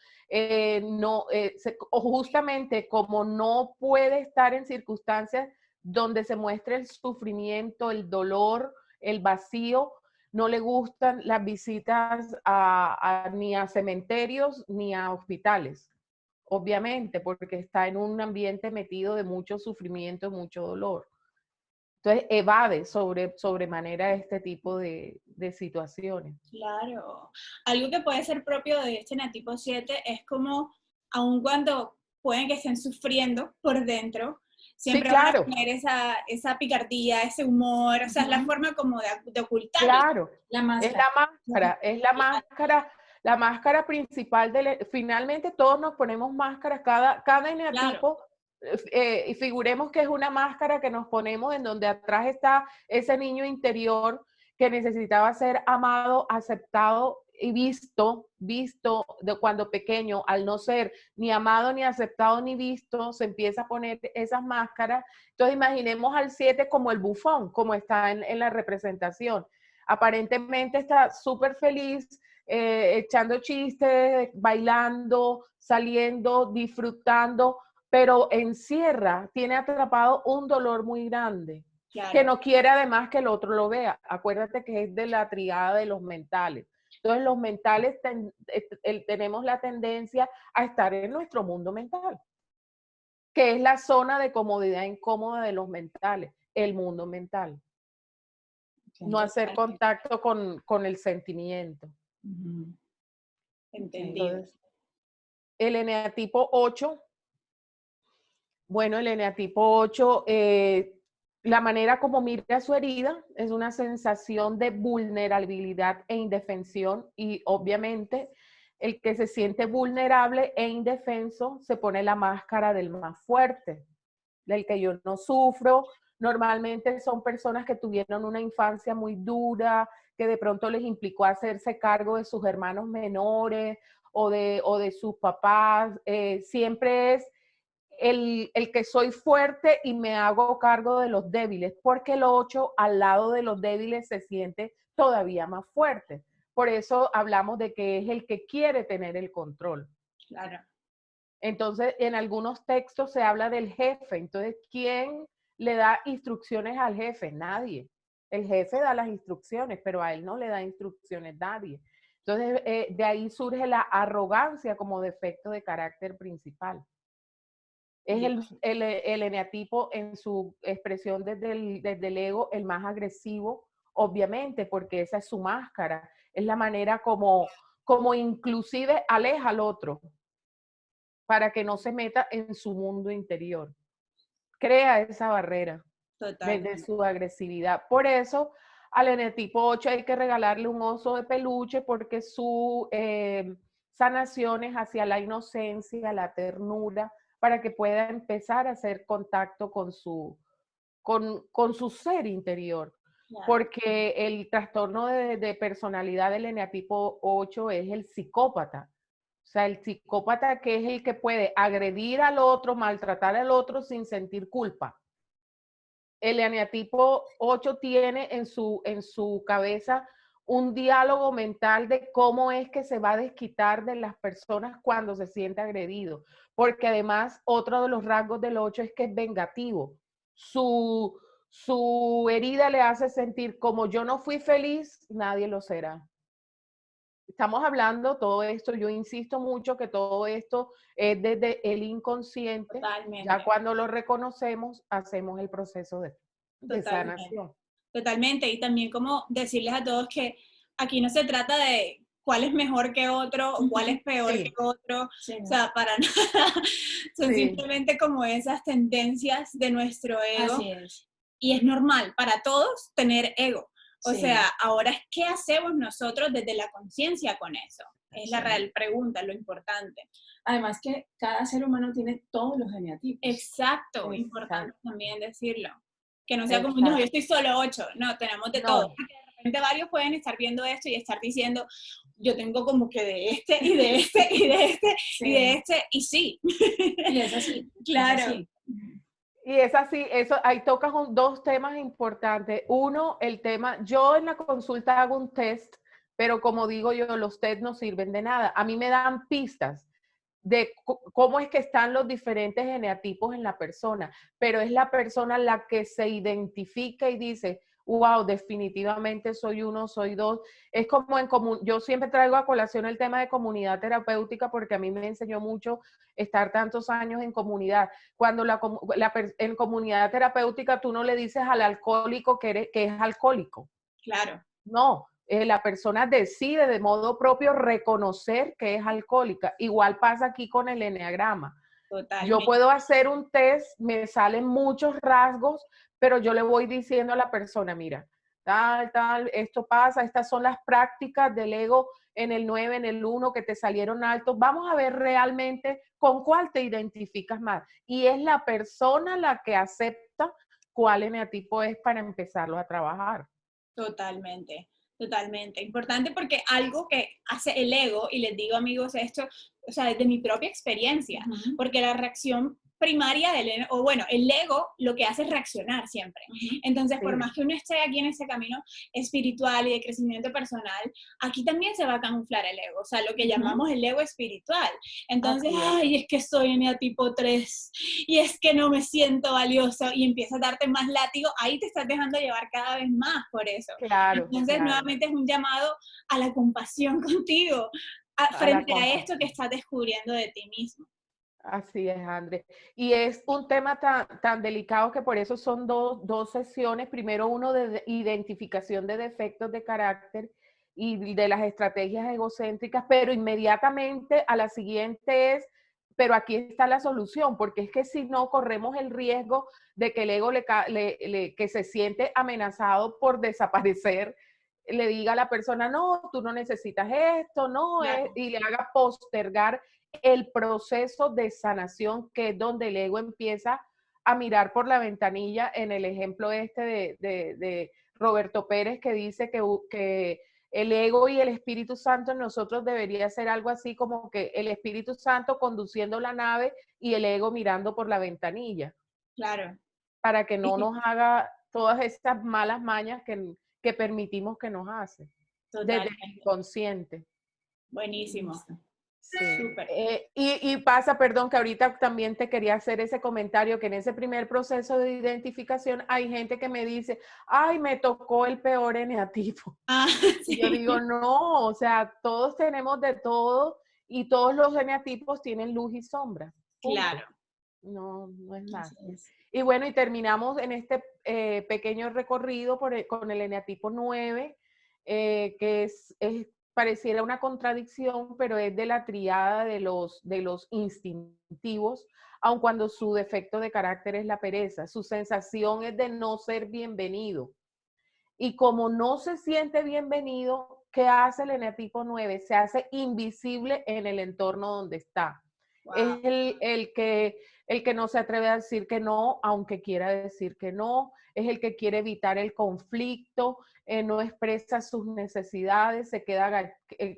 Justamente como no puede estar en circunstancias donde se muestre el sufrimiento, el dolor, el vacío, no le gustan las visitas ni a cementerios ni a hospitales, obviamente, porque está en un ambiente metido de mucho sufrimiento, mucho dolor. Entonces evade sobremanera este tipo de situaciones. Claro. Algo que puede ser propio de este eneatipo 7 es como, aun cuando pueden que estén sufriendo por dentro, siempre sí, claro, van a tener esa picardía, ese humor, o sea, es la forma como de ocultar. Claro, la máscara. Es la máscara principal. Finalmente todos nos ponemos máscaras, cada eneatipo. Claro. Y figuremos que es una máscara que nos ponemos en donde atrás está ese niño interior que necesitaba ser amado, aceptado y visto de cuando pequeño. Al no ser ni amado, ni aceptado, ni visto, se empieza a poner esas máscaras. Entonces imaginemos al 7 como el bufón, como está en la representación. Aparentemente está súper feliz, echando chistes, bailando, saliendo, disfrutando, pero tiene atrapado un dolor muy grande, claro, que no quiere además que el otro lo vea. Acuérdate que es de la triada de los mentales. Entonces los mentales tenemos la tendencia a estar en nuestro mundo mental, que es la zona de comodidad incómoda de los mentales, el mundo mental. No hacer contacto con el sentimiento. Entendido. Entonces, el eneatipo 8. Bueno, el eneatipo 8, la manera como mira su herida es una sensación de vulnerabilidad e indefensión, y obviamente el que se siente vulnerable e indefenso se pone la máscara del más fuerte, del que yo no sufro, normalmente son personas que tuvieron una infancia muy dura, que de pronto les implicó hacerse cargo de sus hermanos menores o de sus papás. Siempre es el que soy fuerte y me hago cargo de los débiles, porque el 8 al lado de los débiles se siente todavía más fuerte. Por eso hablamos de que es el que quiere tener el control. Claro. Entonces, en algunos textos se habla del jefe. Entonces, ¿quién le da instrucciones al jefe? Nadie. El jefe da las instrucciones, pero a él no le da instrucciones nadie. Entonces, de ahí surge la arrogancia como defecto de carácter principal. Es el eneatipo en su expresión desde el ego el más agresivo, obviamente, porque esa es su máscara. Es la manera como inclusive aleja al otro para que no se meta en su mundo interior. Crea esa barrera desde su agresividad. Por eso al eneatipo 8 hay que regalarle un oso de peluche porque su sanación es hacia la inocencia, la ternura, para que pueda empezar a hacer contacto con su ser interior. Claro. Porque el trastorno de personalidad del eneatipo 8 es el psicópata. O sea, el psicópata que es el que puede agredir al otro, maltratar al otro sin sentir culpa. El eneatipo 8 tiene en su cabeza un diálogo mental de cómo es que se va a desquitar de las personas cuando se siente agredido. Porque además, otro de los rasgos del 8 es que es vengativo. Su herida le hace sentir, como yo no fui feliz, nadie lo será. Estamos hablando todo esto, yo insisto mucho que todo esto es desde el inconsciente. Totalmente. Ya cuando lo reconocemos, hacemos el proceso de sanación. Totalmente, y también como decirles a todos que aquí no se trata de cuál es mejor que otro o cuál es peor que otro, Sí, o sea, para nada, son simplemente como esas tendencias de nuestro ego. Así es. Y es normal para todos tener ego. O Sí. sea, ahora es qué hacemos nosotros desde la conciencia con eso. Es la Sí. real pregunta, lo importante. Además que cada ser humano tiene todos los eneatipos. Exacto, importante también decirlo. Que no sea como, Exacto. no, yo estoy solo 8. No, tenemos de todo. Porque de repente varios pueden estar viendo esto y estar diciendo, yo tengo como que de este, y de este, y de este, y de este, y sí. Y es así. Claro. Es así. Y es así, eso, ahí tocas dos temas importantes. Uno, el tema, yo en la consulta hago un test, pero como digo yo, los test no sirven de nada. A mí me dan pistas de cómo es que están los diferentes eneatipos en la persona, pero es la persona la que se identifica y dice, wow, definitivamente soy uno, soy dos. Es como yo siempre traigo a colación el tema de comunidad terapéutica porque a mí me enseñó mucho estar tantos años en comunidad. Cuando en comunidad terapéutica tú no le dices al alcohólico que es alcohólico. Claro. No, la persona decide de modo propio reconocer que es alcohólica. Igual pasa aquí con el eneagrama. Totalmente. Yo puedo hacer un test, me salen muchos rasgos, pero yo le voy diciendo a la persona, mira, tal, esto pasa, estas son las prácticas del ego en el 9, en el 1 que te salieron altos. Vamos a ver realmente con cuál te identificas más. Y es la persona la que acepta cuál eneatipo es para empezarlo a trabajar. Totalmente, totalmente. Importante porque algo que hace el ego, y les digo amigos esto, o sea, desde mi propia experiencia, porque la reacción primaria del ego, o bueno, el ego lo que hace es reaccionar siempre. Entonces, por más que uno esté aquí en ese camino espiritual y de crecimiento personal, aquí también se va a camuflar el ego, o sea, lo que llamamos el ego espiritual. Entonces, ay, es que soy eneatipo 3, y es que no me siento valioso, y empieza a darte más látigo, ahí te estás dejando llevar cada vez más por eso. Claro. Entonces, nuevamente es un llamado a la compasión contigo, frente a esto que estás descubriendo de ti mismo. Así es, André. Y es un tema tan delicado que por eso son dos sesiones. Primero uno de identificación de defectos de carácter y de las estrategias egocéntricas, pero inmediatamente a la siguiente es, pero aquí está la solución, porque es que si no corremos el riesgo de que el ego que se siente amenazado por desaparecer, le diga a la persona, no, tú no necesitas esto, no, Claro. y le haga postergar el proceso de sanación, que es donde el ego empieza a mirar por la ventanilla en el ejemplo este de Roberto Pérez, que dice que el ego y el Espíritu Santo en nosotros debería ser algo así como que el Espíritu Santo conduciendo la nave y el ego mirando por la ventanilla. Claro. Para que no nos haga todas estas malas mañas que permitimos que nos hace. Desde el inconsciente. Buenísimo. Sí. Súper. Y pasa, perdón, que ahorita también te quería hacer ese comentario, que en ese primer proceso de identificación hay gente que me dice, ay, me tocó el peor eneatipo. Sí. Y yo digo, no, o sea, todos tenemos de todo y todos los eneatipos tienen luz y sombra. Punto. Claro. No es nada. Es. Y bueno, y terminamos en este pequeño recorrido con el eneatipo 9, que pareciera una contradicción, pero es de la triada de los instintivos, aun cuando su defecto de carácter es la pereza. Su sensación es de no ser bienvenido. Y como no se siente bienvenido, ¿qué hace el eneatipo 9? Se hace invisible en el entorno donde está. Wow. Es el que no se atreve a decir que no, aunque quiera decir que no. Es el que quiere evitar el conflicto, no expresa sus necesidades, se queda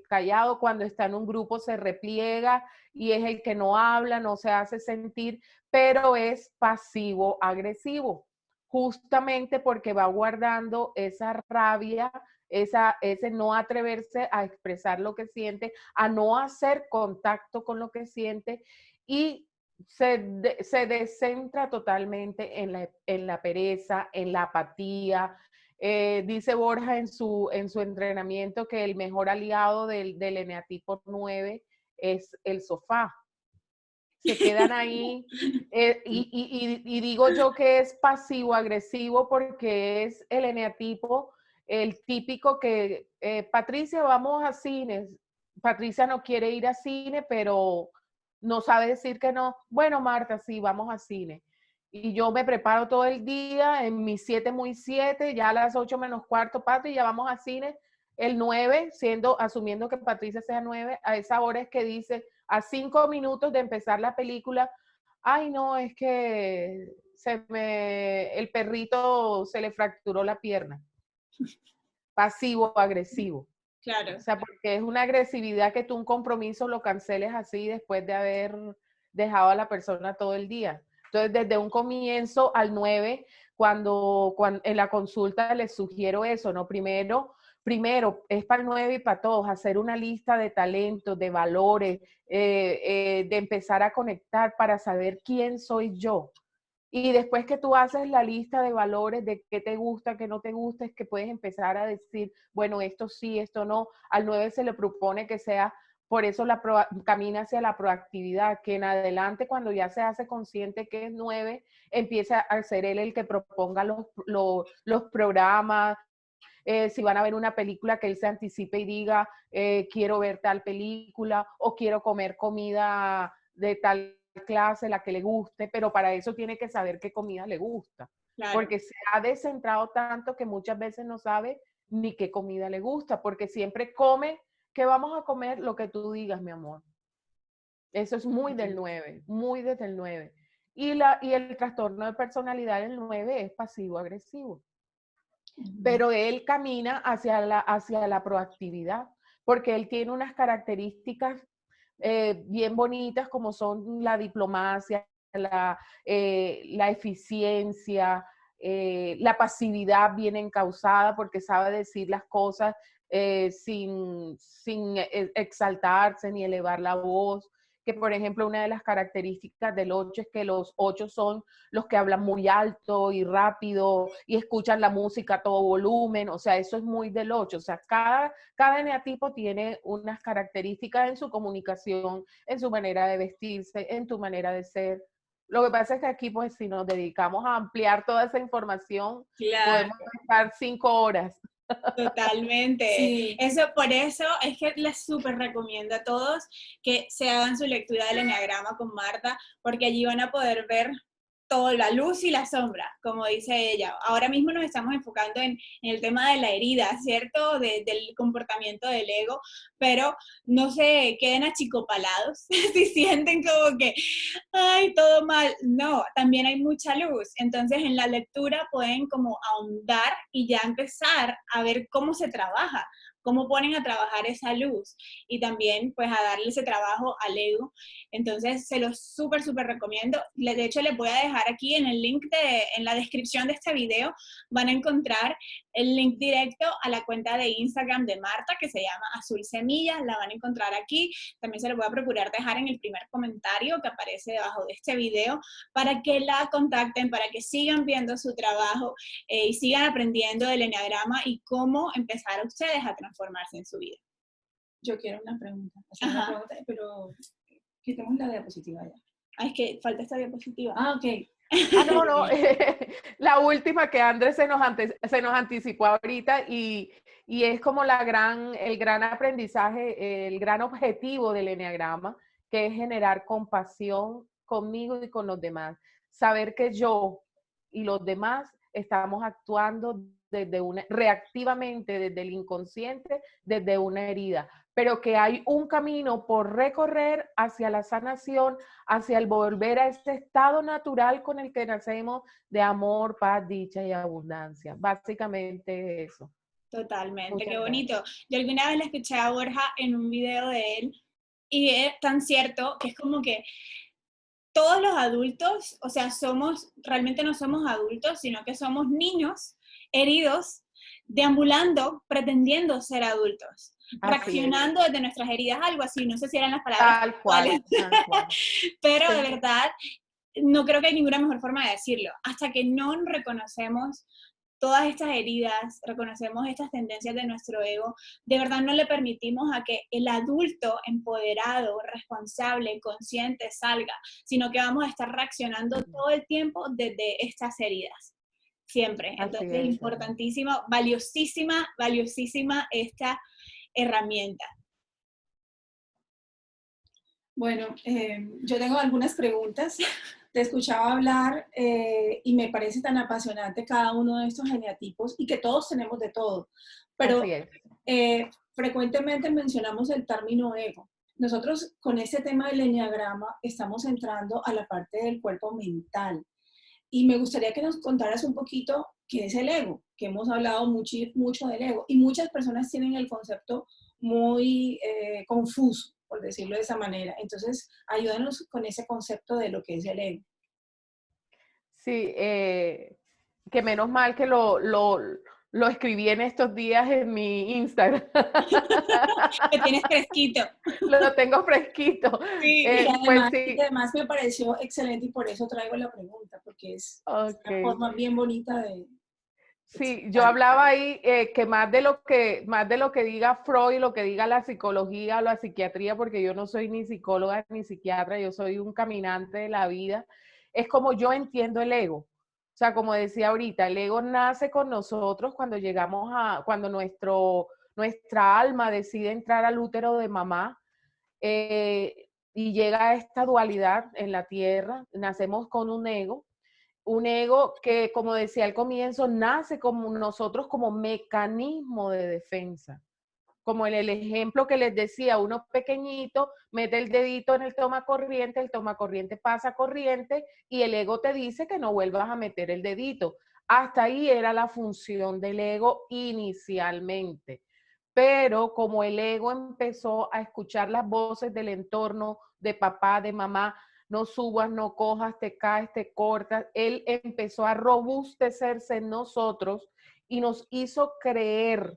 callado. Cuando está en un grupo se repliega y es el que no habla, no se hace sentir, pero es pasivo-agresivo. Justamente porque va guardando esa rabia, ese no atreverse a expresar lo que siente, a no hacer contacto con lo que siente y se descentra totalmente en la pereza, en la apatía. Dice Borja en su entrenamiento que el mejor aliado del eneatipo 9 es el sofá. Se quedan ahí y digo yo que es pasivo-agresivo porque es el eneatipo, el típico que, Patricia, vamos a cines. Patricia no quiere ir a cine, pero no sabe decir que no. Bueno, Marta, sí, vamos a cine. Y yo me preparo todo el día en mis 7 muy 7, ya a las 8 menos cuarto, Patri, ya vamos a cine. El 9, asumiendo que Patricia sea 9, a esa hora es que dice, a 5 minutos de empezar la película, ay no, es que el perrito se le fracturó la pierna. Pasivo, agresivo. Claro. O sea, porque es una agresividad que tú un compromiso lo canceles así después de haber dejado a la persona todo el día. Entonces, desde un comienzo al 9, cuando en la consulta les sugiero eso, ¿no? Primero, es para el 9 y para todos, hacer una lista de talentos, de valores, de empezar a conectar para saber quién soy yo. Y después que tú haces la lista de valores de qué te gusta, qué no te gusta, es que puedes empezar a decir, bueno, esto sí, esto no. Al 9 se le propone que sea, por eso camina hacia la proactividad, que en adelante cuando ya se hace consciente que es 9, empieza a ser él el que proponga los programas. Si van a ver una película, que él se anticipe y diga, quiero ver tal película o quiero comer comida de tal clase, la que le guste, pero para eso tiene que saber qué comida le gusta. Claro. Porque se ha descentrado tanto que muchas veces no sabe ni qué comida le gusta, porque siempre come, ¿qué vamos a comer? Lo que tú digas, mi amor. Eso es muy del 9, muy desde el 9. Y el trastorno de personalidad del 9 es pasivo-agresivo. Pero él camina hacia la proactividad, porque él tiene unas características bien bonitas como son la diplomacia, la eficiencia, la pasividad bien encausada, porque sabe decir las cosas sin exaltarse ni elevar la voz. Que por ejemplo una de las características del 8 es que los 8 son los que hablan muy alto y rápido y escuchan la música a todo volumen, o sea, eso es muy del 8, o sea, cada eneatipo tiene unas características en su comunicación, en su manera de vestirse, en tu manera de ser. Lo que pasa es que aquí, pues, si nos dedicamos a ampliar toda esa información, claro, podemos estar 5 horas. Totalmente. Sí. Por eso es que les súper recomiendo a todos que se hagan su lectura del eneagrama con Marta, porque allí van a poder ver todo, la luz y la sombra, como dice ella. Ahora mismo nos estamos enfocando en el tema de la herida, ¿cierto? Del comportamiento del ego, pero no se queden achicopalados si sienten como que, ay, todo mal. No, también hay mucha luz. Entonces en la lectura pueden como ahondar y ya empezar a ver cómo se trabaja, cómo ponen a trabajar esa luz y también pues a darle ese trabajo al ego. Entonces se los súper recomiendo. De hecho les voy a dejar aquí en el link en la descripción de este video, van a encontrar el link directo a la cuenta de Instagram de Marta que se llama Azul Semillas, la van a encontrar aquí. También se lo voy a procurar dejar en el primer comentario que aparece debajo de este video para que la contacten, para que sigan viendo su trabajo y sigan aprendiendo del eneagrama y cómo empezar a ustedes a transformarse en su vida. Yo quiero una pregunta, pero quitemos la diapositiva ya. Ah, es que falta esta diapositiva. Ah, ok. Ah, no, la última que Andrés se nos anticipó ahorita y es como el gran aprendizaje, el gran objetivo del eneagrama, que es generar compasión conmigo y con los demás. Saber que yo y los demás estamos actuando reactivamente desde el inconsciente, desde una herida, pero que hay un camino por recorrer hacia la sanación, hacia el volver a ese estado natural con el que nacemos de amor, paz, dicha y abundancia. Básicamente eso. Totalmente, Muchas qué gracias. bonito. Yo alguna vez le escuché a Borja en un video de él y es tan cierto que es como que todos los adultos, o sea, realmente no somos adultos, sino que somos niños heridos, deambulando, pretendiendo ser adultos, reaccionando desde nuestras heridas, algo así, no sé si eran las palabras tal cual. pero Sí. de verdad, no creo que hay ninguna mejor forma de decirlo. Hasta que no reconocemos todas estas heridas, reconocemos estas tendencias de nuestro ego, de verdad no le permitimos a que el adulto empoderado, responsable, consciente salga, sino que vamos a estar reaccionando todo el tiempo desde estas heridas, siempre. Entonces es importantísimo, valiosísima esta herramienta. Bueno, yo tengo algunas preguntas. Te escuchaba hablar y me parece tan apasionante cada uno de estos geneatipos y que todos tenemos de todo. Pero frecuentemente mencionamos el término ego. Nosotros con este tema del eneagrama estamos entrando a la parte del cuerpo mental. Y me gustaría que nos contaras un poquito qué es el ego, que hemos hablado mucho del ego. Y muchas personas tienen el concepto muy confuso, por decirlo de esa manera. Entonces, ayúdanos con ese concepto de lo que es el ego. Sí, que menos mal que lo escribí en estos días en mi Instagram. Lo tienes fresquito. Lo tengo fresquito. Sí. Y además me pareció excelente y por eso traigo la pregunta, porque es una forma bien bonita de... Sí, yo hablaba ahí que más de lo que diga Freud, lo que diga la psicología o la psiquiatría, porque yo no soy ni psicóloga ni psiquiatra, yo soy un caminante de la vida, es como yo entiendo el ego. O sea, como decía ahorita, el ego nace con nosotros cuando nuestra alma decide entrar al útero de mamá y llega a esta dualidad en la tierra, nacemos con un ego que, como decía al comienzo, nace como nosotros como mecanismo de defensa. Como en el ejemplo que les decía, uno pequeñito mete el dedito en el tomacorriente pasa corriente y el ego te dice que no vuelvas a meter el dedito. Hasta ahí era la función del ego inicialmente. Pero como el ego empezó a escuchar las voces del entorno, de papá, de mamá, no subas, no cojas, te caes, te cortas, él empezó a robustecerse en nosotros y nos hizo creer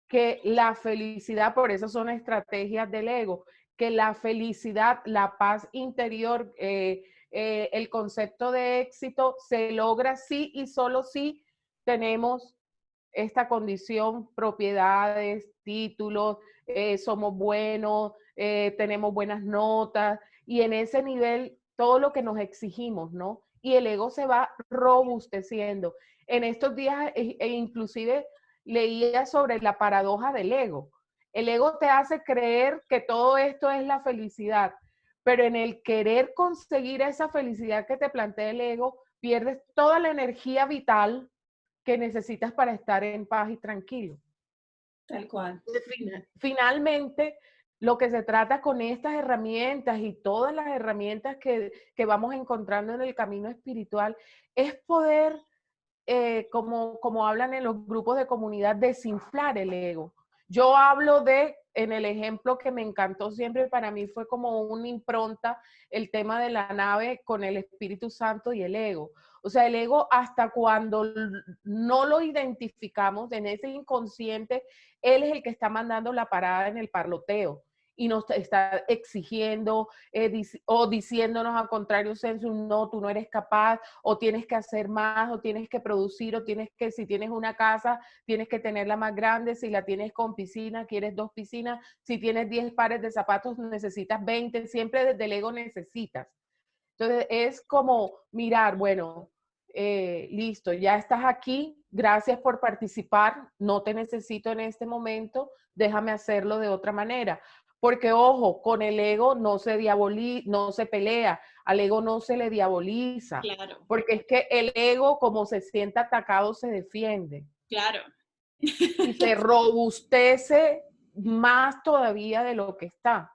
que la felicidad, por eso son estrategias del ego, que la felicidad, la paz interior, el concepto de éxito se logra sí y solo si tenemos esta condición, propiedades, títulos, somos buenos, tenemos buenas notas y en ese nivel todo lo que nos exigimos, ¿no? Y el ego se va robusteciendo. En estos días inclusive leía sobre la paradoja del ego. El ego te hace creer que todo esto es la felicidad, pero en el querer conseguir esa felicidad que te plantea el ego, pierdes toda la energía vital que necesitas para estar en paz y tranquilo. Tal cual. Finalmente, lo que se trata con estas herramientas y todas las herramientas que vamos encontrando en el camino espiritual es poder, como hablan en los grupos de comunidad, desinflar el ego. Yo hablo en el ejemplo que me encantó siempre, para mí fue como una impronta, el tema de la nave con el Espíritu Santo y el ego. O sea, el ego, hasta cuando no lo identificamos en ese inconsciente, él es el que está mandando la parada en el parloteo y nos está exigiendo o diciéndonos al contrario, sensu, no, tú no eres capaz, o tienes que hacer más, o tienes que producir, o tienes que, si tienes una casa, tienes que tenerla más grande, si la tienes con piscina, quieres 2 piscinas, si tienes 10 pares de zapatos, necesitas 20, siempre desde el ego necesitas. Entonces es como mirar, bueno, listo, ya estás aquí, gracias por participar, no te necesito en este momento, déjame hacerlo de otra manera. Porque, ojo, con el ego no se pelea, al ego no se le diaboliza. Claro. Porque es que el ego, como se siente atacado, se defiende. Claro. Y se robustece más todavía de lo que está.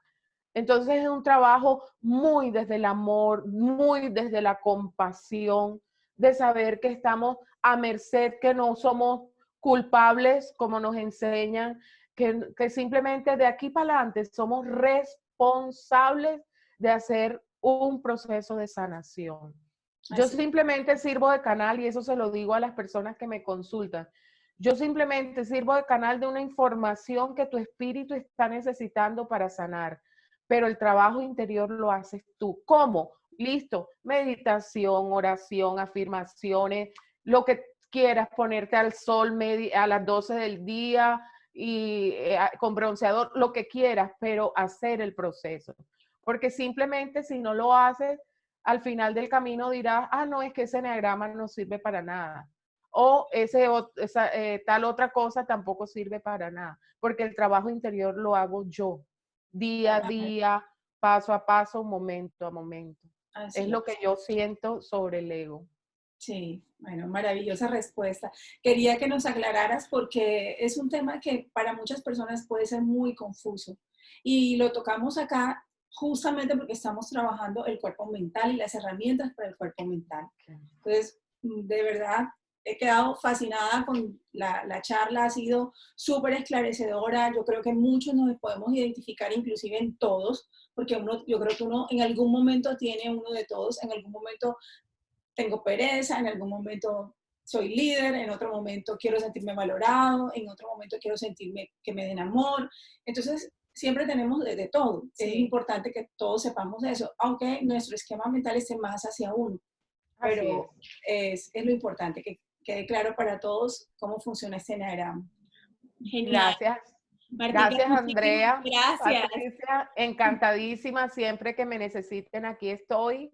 Entonces es un trabajo muy desde el amor, muy desde la compasión, de saber que estamos a merced, que no somos culpables, como nos enseñan, que simplemente de aquí para adelante somos responsables de hacer un proceso de sanación. Yo simplemente sirvo de canal, y eso se lo digo a las personas que me consultan. Yo simplemente sirvo de canal de una información que tu espíritu está necesitando para sanar, pero el trabajo interior lo haces tú. ¿Cómo? Listo, meditación, oración, afirmaciones, lo que quieras, ponerte al sol a las 12 del día y con bronceador, lo que quieras, pero hacer el proceso. Porque simplemente si no lo haces, al final del camino dirás, no, es que ese eneagrama no sirve para nada. O tal otra cosa tampoco sirve para nada, porque el trabajo interior lo hago yo, día a día, paso a paso, momento a momento. Es lo que yo siento sobre el ego. Sí, bueno, maravillosa respuesta. Quería que nos aclararas porque es un tema que para muchas personas puede ser muy confuso y lo tocamos acá justamente porque estamos trabajando el cuerpo mental y las herramientas para el cuerpo mental. Entonces, de verdad, he quedado fascinada con la charla, ha sido súper esclarecedora. Yo creo que muchos nos podemos identificar, inclusive en todos, porque yo creo que uno en algún momento tiene uno de todos, en algún momento tengo pereza, en algún momento soy líder, en otro momento quiero sentirme valorado, en otro momento quiero sentirme que me den amor. Entonces, siempre tenemos de todo. Sí. Es importante que todos sepamos eso, aunque nuestro esquema mental esté más hacia uno. Pero es lo importante, que quede claro para todos cómo funciona este eneagrama. Genial. Gracias. Martica, gracias, Andrea. Gracias. Patricia, encantadísima. Siempre que me necesiten, aquí estoy.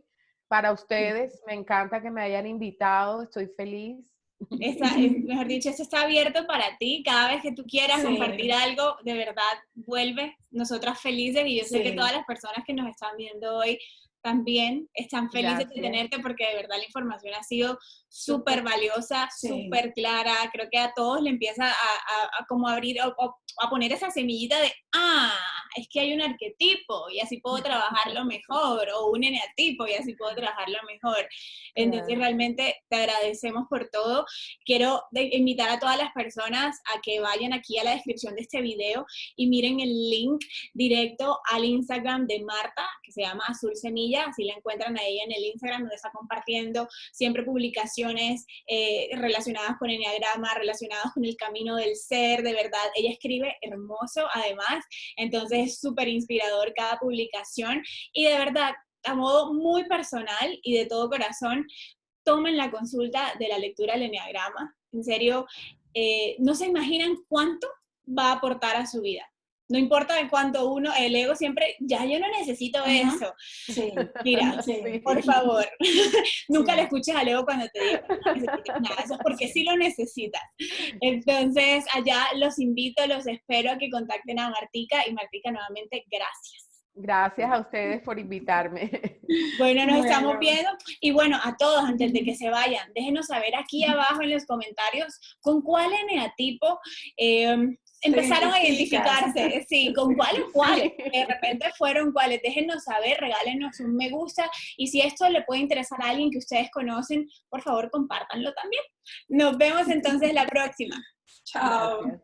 Para ustedes, me encanta que me hayan invitado. Estoy feliz. Mejor dicho, esto está abierto para ti. Cada vez que tú quieras compartir algo, de verdad, vuelve. Nosotras felices, y yo sé que todas las personas que nos están viendo hoy también están felices de tenerte, porque de verdad la información ha sido súper valiosa, súper clara. Creo que a todos le empieza a como abrir o a poner esa semillita de, es que hay un arquetipo y así puedo trabajarlo mejor, o un eneatipo y así puedo trabajarlo mejor. Entonces realmente te agradecemos por todo. Quiero invitar a todas las personas a que vayan aquí a la descripción de este video y miren el link directo al Instagram de Marta, que se llama Azul Semilla. Así la encuentran a ella en el Instagram, donde está compartiendo siempre publicaciones relacionadas con eneagrama, relacionadas con el camino del ser. De verdad, ella escribe hermoso además, entonces es súper inspirador cada publicación, y de verdad, a modo muy personal y de todo corazón, tomen la consulta de la lectura del eneagrama. En serio, no se imaginan cuánto va a aportar a su vida. No importa de cuánto el ego siempre, ya yo no necesito eso. Sí. Mira, por favor, nunca le escuches al ego cuando te diga no necesitas nada, eso es porque sí lo necesitas. Entonces, allá los invito, los espero a que contacten a Martica, y Martica, nuevamente, gracias. Gracias a ustedes por invitarme. Bueno, nos Bueno. estamos viendo. Y bueno, a todos, antes de que se vayan, déjenos saber aquí abajo en los comentarios con cuál eneatipo empezaron a identificarse. Sí, con cuáles. De repente fueron cuáles. Déjenos saber, regálenos un me gusta. Y si esto le puede interesar a alguien que ustedes conocen, por favor, compártanlo también. Nos vemos entonces la próxima. Chao. Gracias.